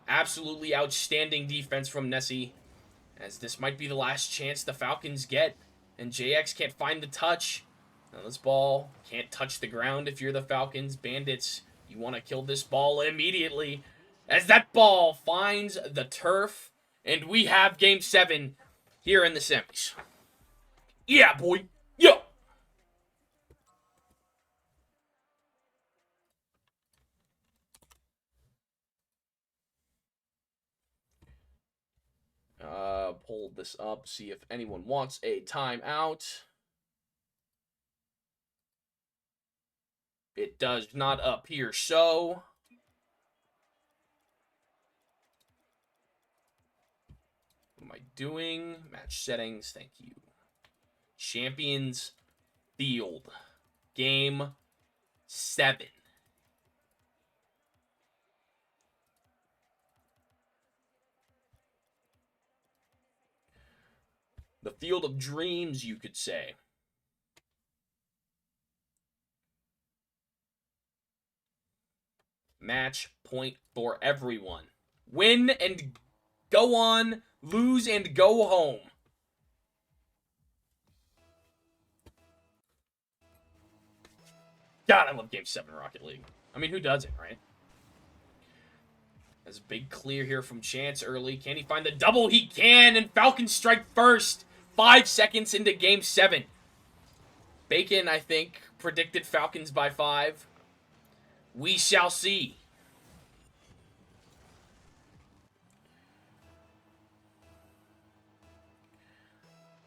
Speaker 1: Absolutely outstanding defense from Nessie, as this might be the last chance the Falcons get, and JX can't find the touch. Now this ball can't touch the ground if you're the Falcons. Bandits, you want to kill this ball immediately, as that ball finds the turf, and we have Game 7 here in the semis. Yeah, boy. Yo! Pull this up, see if anyone wants a timeout. It does not appear so. What am I doing? Match settings, thank you. Champions Field. Game 7. The field of dreams, you could say. Match point for everyone. Win and go on, lose and go home. God, I love Game 7 Rocket League. I mean, who doesn't, right? There's a big clear here from Chance early. Can he find the double? He can, and Falcons strike first. 5 seconds into Game 7. Bacon, I think, predicted Falcons by 5. We shall see.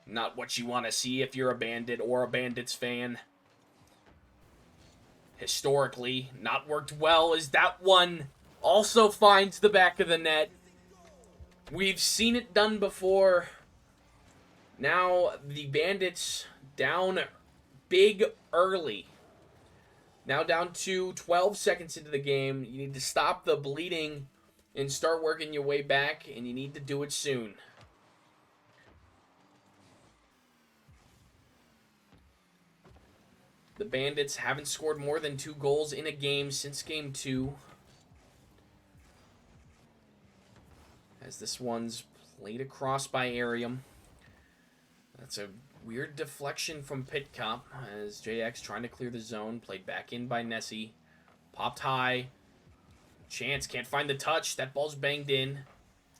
Speaker 1: Not what you want to see if you're a Bandit or a Bandits fan. Historically, not worked well as that one also finds the back of the net. We've seen it done before. Now the Bandits down big early. Now down to 12 seconds into the game. You need to stop the bleeding and start working your way back, and you need to do it soon. The Bandits haven't scored more than 2 goals in a game since Game 2. As this one's played across by Arium. That's a weird deflection from Pitcop as JX trying to clear the zone. Played back in by Nessie. Popped high. Chance can't find the touch. That ball's banged in.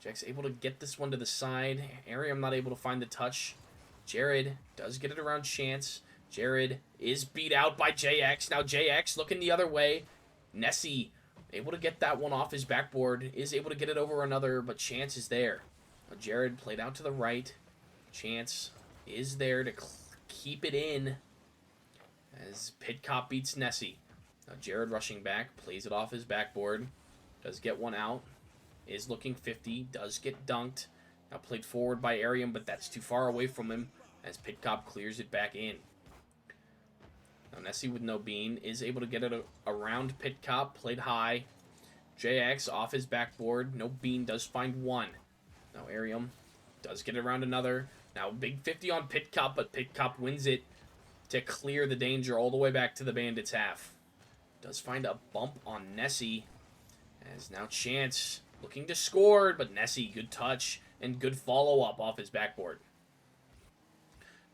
Speaker 1: JX able to get this one to the side. Arium not able to find the touch. Jared does get it around Chance. Jared is beat out by JX. Now JX looking the other way. Nessie able to get that one off his backboard. Is able to get it over another, but Chance is there. Now Jared played out to the right. Chance is there to keep it in as Pitcop beats Nessie. Now Jared rushing back. Plays it off his backboard. Does get one out. Is looking 50. Does get dunked. Now played forward by Arium, but that's too far away from him as Pitcop clears it back in. Now Nessie with no bean is able to get it around Pitcop. Played high. JX off his backboard. No bean. Does find one. Now Arium does get it around another. Now big 50 on Pitcop, but Pitcop wins it to clear the danger all the way back to the Bandits' half. Does find a bump on Nessie. As now Chance looking to score, but Nessie, good touch and good follow-up off his backboard.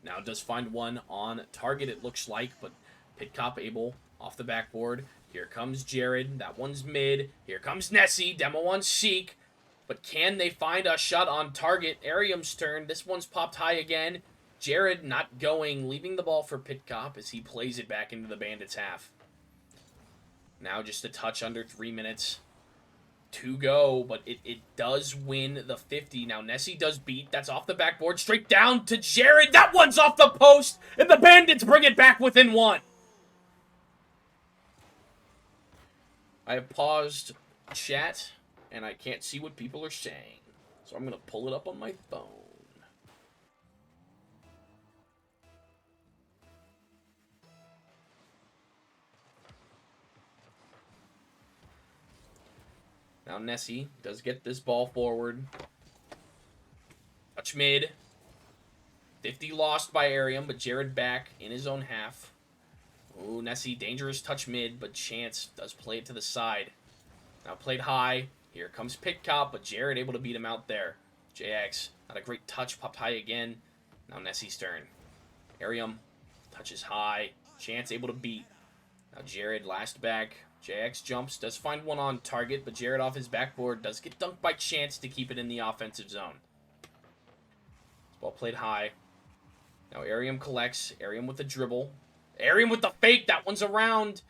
Speaker 1: Now does find one on target, it looks like, but Pitcop able off the backboard. Here comes Jared. That one's mid. Here comes Nessie. Demo on Sheik. But can they find a shot on target? Arium's turn. This one's popped high again. Jared not going, leaving the ball for Pitcop as he plays it back into the Bandits' half. Now just a touch under 3 minutes to go, but it does win the 50. Now Nessie does beat. That's off the backboard. Straight down to Jared. That one's off the post, and the Bandits bring it back within 1. I have paused chat, and I can't see what people are saying. So I'm going to pull it up on my phone. Now Nessie does get this ball forward. Touch mid. 50 lost by Arium, but Jared back in his own half. Ooh, Nessie, dangerous touch mid, but Chance does play it to the side. Now played high. Here comes Pit Cop, but Jared able to beat him out there. JX, not a great touch, popped high again. Now Nessie's turn. Arium touches high. Chance able to beat. Now Jared last back. JX jumps, does find one on target, but Jared off his backboard does get dunked by Chance to keep it in the offensive zone. Ball played high. Now Arium collects. Arium with the dribble. Arium with the fake. That one's around.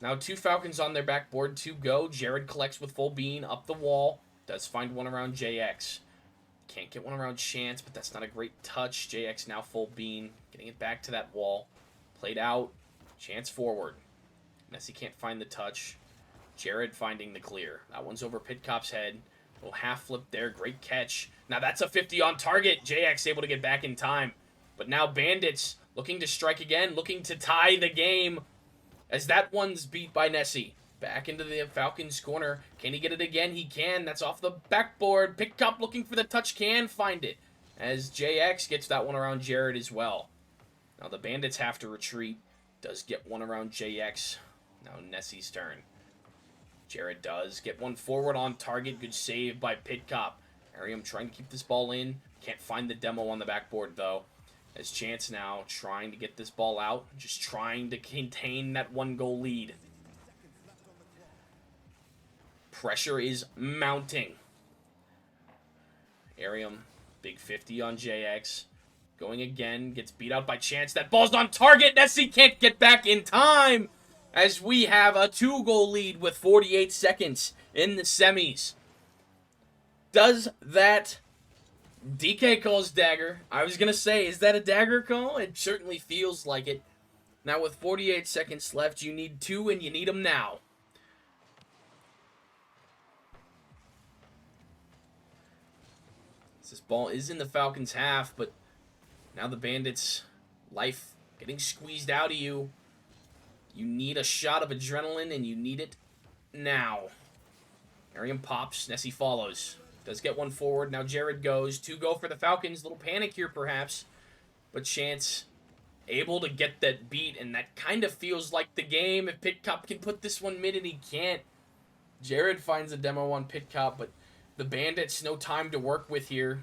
Speaker 1: Now 2 Falcons on their backboard. 2 go. Jared collects with full bean up the wall. Does find one around JX. Can't get one around Chance, but that's not a great touch. JX now full bean. Getting it back to that wall. Played out. Chance forward. Nessie can't find the touch. Jared finding the clear. That one's over Pit Cop's head. Little half flip there. Great catch. Now that's a 50 on target. JX able to get back in time. But now Bandits looking to strike again. Looking to tie the game. As that one's beat by Nessie. Back into the Falcons corner. Can he get it again? He can. That's off the backboard. Pit Cop looking for the touch. Can find it. As JX gets that one around Jared as well. Now the Bandits have to retreat. Does get one around JX. Now Nessie's turn. Jared does get one forward on target. Good save by Pit Cop. Arium trying to keep this ball in. Can't find the demo on the backboard though. As Chance now trying to get this ball out. Just trying to contain that 1-goal lead. Pressure is mounting. Arium, big 50 on JX. Going again, gets beat out by Chance. That ball's on target. Nessie can't get back in time. As we have a 2-goal lead with 48 seconds in the semis. Does that... DK calls dagger. I was going to say, is that a dagger call? It certainly feels like it. Now with 48 seconds left, you need 2 and you need them now. This ball is in the Falcons' half, but now the Bandits' life getting squeezed out of you. You need a shot of adrenaline, and you need it now. Arium pops. Nessie follows. Does get one forward. Now Jared goes. 2 go for the Falcons. Little panic here, perhaps. But Chance able to get that beat, and that kind of feels like the game. If Pit Cop can put this one mid, and he can't. Jared finds a demo on Pit Cop, but the Bandits, no time to work with here.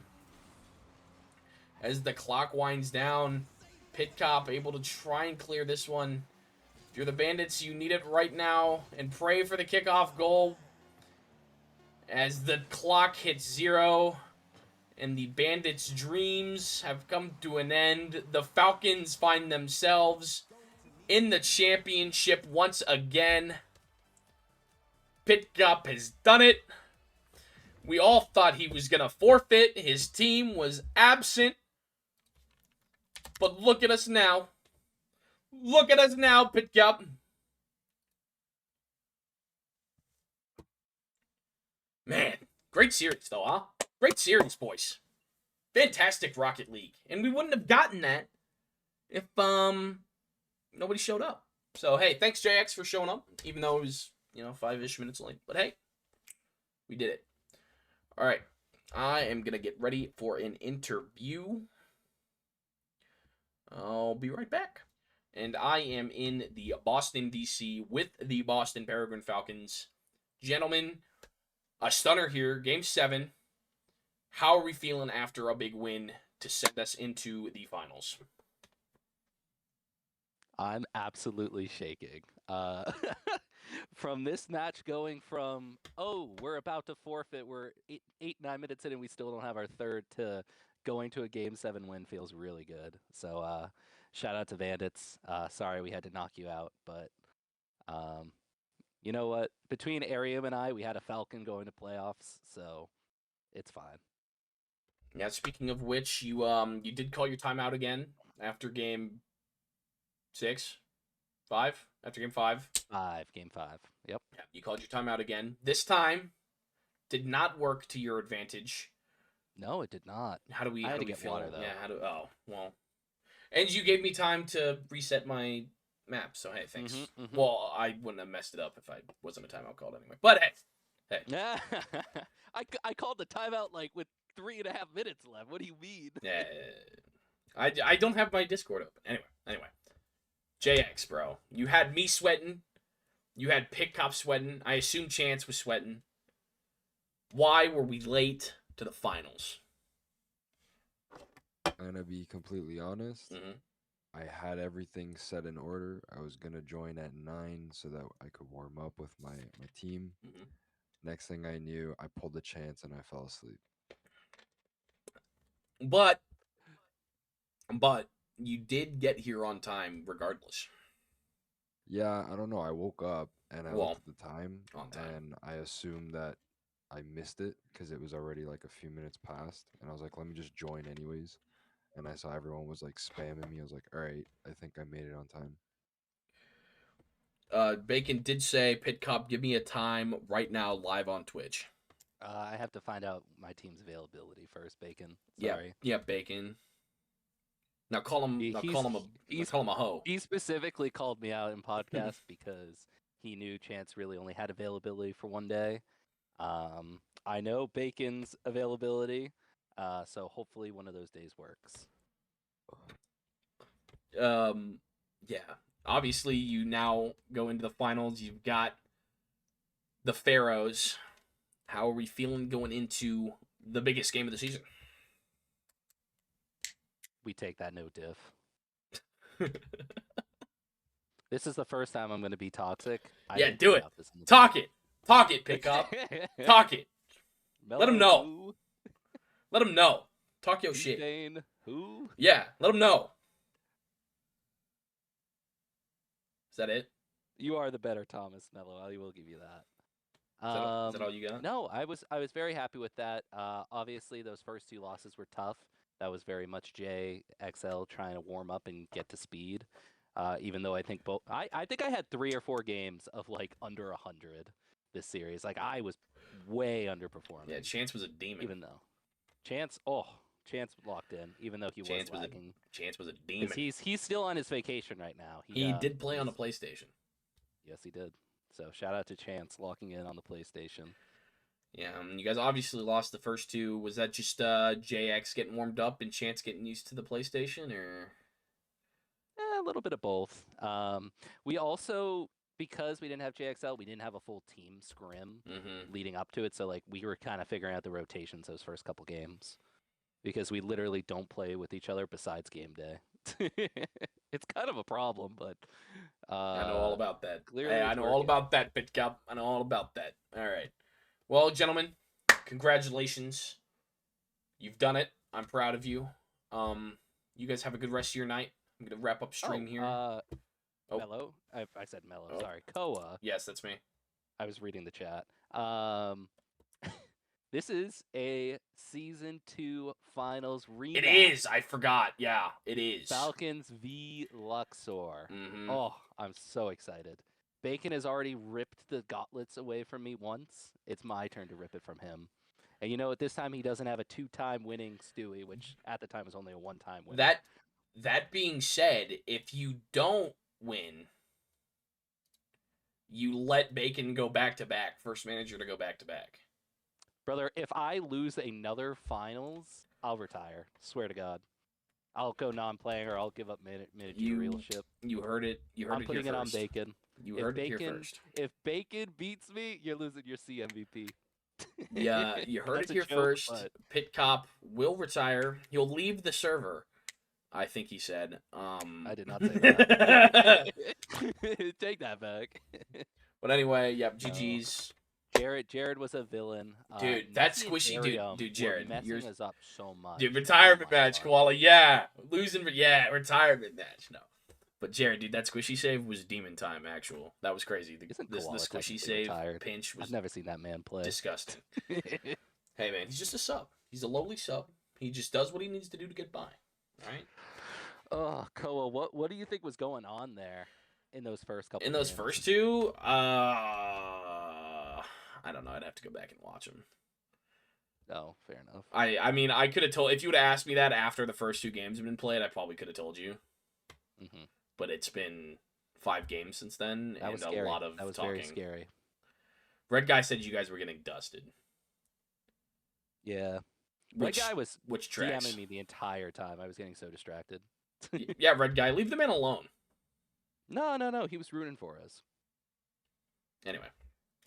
Speaker 1: As the clock winds down, Pit Cop able to try and clear this one. If you're the Bandits, you need it right now. And pray for the kickoff goal. As the clock hits 0. And the Bandits' dreams have come to an end. The Falcons find themselves in the championship once again. Pit Cop has done it. We all thought he was going to forfeit. His team was absent. But look at us now. Look at us now, Pit Cop. Man, great series though, huh? Great series, boys. Fantastic Rocket League. And we wouldn't have gotten that if nobody showed up. So, hey, thanks JX for showing up, even though it was, 5-ish minutes late. But hey, we did it. All right, I am going to get ready for an interview. I'll be right back. And I am in the Boston, D.C. with the Boston Peregrine Falcons. Gentlemen, a stunner here, Game 7. How are we feeling after a big win to send us into the finals?
Speaker 2: I'm absolutely shaking. From this match going from, we're about to forfeit, we're 9 minutes in and we still don't have our third, to going to a Game 7 win feels really good. So shout out to Bandits. Sorry we had to knock you out, but you know what? Between Arium and I, we had a Falcon going to playoffs, so it's fine.
Speaker 1: Yeah, speaking of which, you did call your timeout again after Game 6? 5? After Game 5?
Speaker 2: Game 5. Yep.
Speaker 1: Yeah, you called your timeout again. This time, did not work to your advantage.
Speaker 2: No, it did not.
Speaker 1: How do we
Speaker 2: get water, though.
Speaker 1: Yeah, well. And you gave me time to reset my map, so hey, thanks. Mm-hmm. Well, I wouldn't have messed it up if I wasn't a timeout called anyway. But hey.
Speaker 2: Yeah. I called the timeout with 3.5 minutes left. What do you mean?
Speaker 1: Yeah. I don't have my Discord open. Anyway. JX, bro. You had me sweating. You had Pit Cop sweating. I assume Chance was sweating. Why were we late to the finals?
Speaker 3: I'm gonna be completely honest.
Speaker 1: Mm-hmm.
Speaker 3: I had everything set in order. I was gonna join at 9 so that I could warm up with my team.
Speaker 1: Mm-hmm.
Speaker 3: Next thing I knew, I pulled a chance and I fell asleep.
Speaker 1: But you did get here on time regardless.
Speaker 3: Yeah, I don't know. I woke up and I looked
Speaker 1: Well,
Speaker 3: at the time
Speaker 1: on time.
Speaker 3: and I assumed that I missed it because it was already like a few minutes past. And I was like, let me just join anyways. And I saw everyone was like spamming me. I was like, all right, I think I made it on time.
Speaker 1: Bacon did say, Pit Cop, give me a time right now live on Twitch.
Speaker 2: I have to find out my team's availability first, Bacon.
Speaker 1: Yeah,
Speaker 2: Sorry.
Speaker 1: yeah, Bacon. Now call him.
Speaker 2: He,
Speaker 1: Now
Speaker 2: he's
Speaker 1: call him a hoe.
Speaker 2: he specifically called me out in podcast because he knew Chance really only had availability for one day. I know Bacon's availability, so hopefully one of those days works.
Speaker 1: Yeah. Obviously, you now go into the finals. You've got the Pharaohs. How are we feeling going into the biggest game of the season?
Speaker 2: We take that no diff. This is the first time I'm going to be toxic. I
Speaker 1: Yeah,
Speaker 2: didn't
Speaker 1: do
Speaker 2: put
Speaker 1: it.
Speaker 2: out this in the
Speaker 1: Talk it. Talk it, Pickup. Talk it. Let him know.
Speaker 2: Who?
Speaker 1: Let him know. Talk your shit.
Speaker 2: Dane, who?
Speaker 1: Yeah, let him know. Is that it?
Speaker 2: You are the better Thomas Mello. I will give you that.
Speaker 1: Is that all you got?
Speaker 2: No, I was very happy with that. Obviously, those first two losses were tough. That was very much JXL trying to warm up and get to speed. Even though I think I think I had 3 or 4 games of like under 100 this series. Like I was way underperforming.
Speaker 1: Yeah, Chance was a demon.
Speaker 2: Even though Chance locked in. Even though he was lagging.
Speaker 1: Chance was a demon.
Speaker 2: He's still on his vacation right now.
Speaker 1: He did play on the PlayStation.
Speaker 2: Yes, he did. So shout out to Chance locking in on the PlayStation.
Speaker 1: Yeah, you guys obviously lost the first two. Was that just JX getting warmed up and Chance getting used to the PlayStation, or?
Speaker 2: A little bit of both. We also, because we didn't have JXL, we didn't have a full team scrim leading up to it. So like we were kind of figuring out the rotations those first couple games because we literally don't play with each other besides game day. It's kind of a problem, but
Speaker 1: I know all about that.
Speaker 2: Clearly,
Speaker 1: I know all about that, Bitcup. I know all about that. All right. Well, gentlemen, congratulations. You've done it. I'm proud of you. You guys have a good rest of your night. I'm gonna wrap up stream here.
Speaker 2: Mello. I said Mello. Oh. Sorry, Koa.
Speaker 1: Yes, that's me.
Speaker 2: I was reading the chat. This is a season 2 finals rematch.
Speaker 1: It is. I forgot. Yeah, it is.
Speaker 2: Falcons v Luxor. Oh, I'm so excited. Bacon has already ripped the gauntlets away from me once. It's my turn to rip it from him. And you know what? This time he doesn't have a 2-time winning Stewie, which at the time was only a 1-time winner.
Speaker 1: That being said, if you don't win, you let Bacon go back to back. First manager to go back to back.
Speaker 2: Brother, if I lose another finals, I'll retire. Swear to God. I'll go non-playing or I'll give up managerialship.
Speaker 1: You heard it. You heard
Speaker 2: I'm
Speaker 1: it
Speaker 2: putting
Speaker 1: here
Speaker 2: it
Speaker 1: first.
Speaker 2: on Bacon.
Speaker 1: You heard it here first.
Speaker 2: If Bacon beats me, you're losing your CMVP.
Speaker 1: Yeah, you heard it here first. But... Pit Cop will retire. He'll leave the server. I think he said.
Speaker 2: I did not say that. Take that back.
Speaker 1: But anyway, yep, GG's.
Speaker 2: Jared was a villain.
Speaker 1: Dude, that squishy dude, Jared,
Speaker 2: messing us up so much.
Speaker 1: Dude, retirement match, Koala. Yeah, losing. Yeah, retirement match. No, but Jared, dude, that squishy save was demon time. Actual, that was crazy. The squishy save pinch was.
Speaker 2: I've never seen that man play.
Speaker 1: Disgusting. Hey man, he's just a sub. He's a lowly sub. He just does what he needs to do to get by. All right.
Speaker 2: Oh, Koa, what do you think was going on there in those first couple?
Speaker 1: In those first two, I don't know. I'd have to go back and watch them.
Speaker 2: Oh, fair enough.
Speaker 1: I mean, I could have told if you would have asked me that after the first 2 games have been played, I probably could have told you. But it's been 5 games since then, and a lot of talking. That was very
Speaker 2: scary.
Speaker 1: Red Guy said you guys were getting dusted.
Speaker 2: Yeah. Red Guy was DMing me the entire time. I was getting so distracted.
Speaker 1: Yeah, Red Guy, leave the man alone.
Speaker 2: No. He was rooting for us.
Speaker 1: Anyway.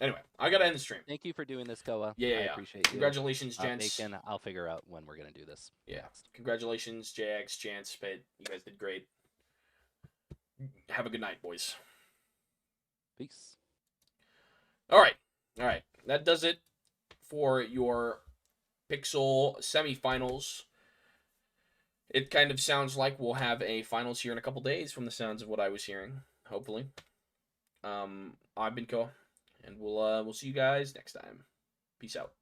Speaker 1: Anyway, I gotta end the stream.
Speaker 2: Thank you for doing this, Koa.
Speaker 1: Yeah.
Speaker 2: I appreciate you.
Speaker 1: Congratulations, gents.
Speaker 2: Macon, I'll figure out when we're gonna do this next.
Speaker 1: Congratulations, JX, Chance, Spade. You guys did great. Have a good night, boys.
Speaker 2: Peace.
Speaker 1: All right. That does it for your Pixel semifinals. It kind of sounds like we'll have a finals here in a couple days from the sounds of what I was hearing. Hopefully. I've been Koa, and we'll see you guys next time. Peace out.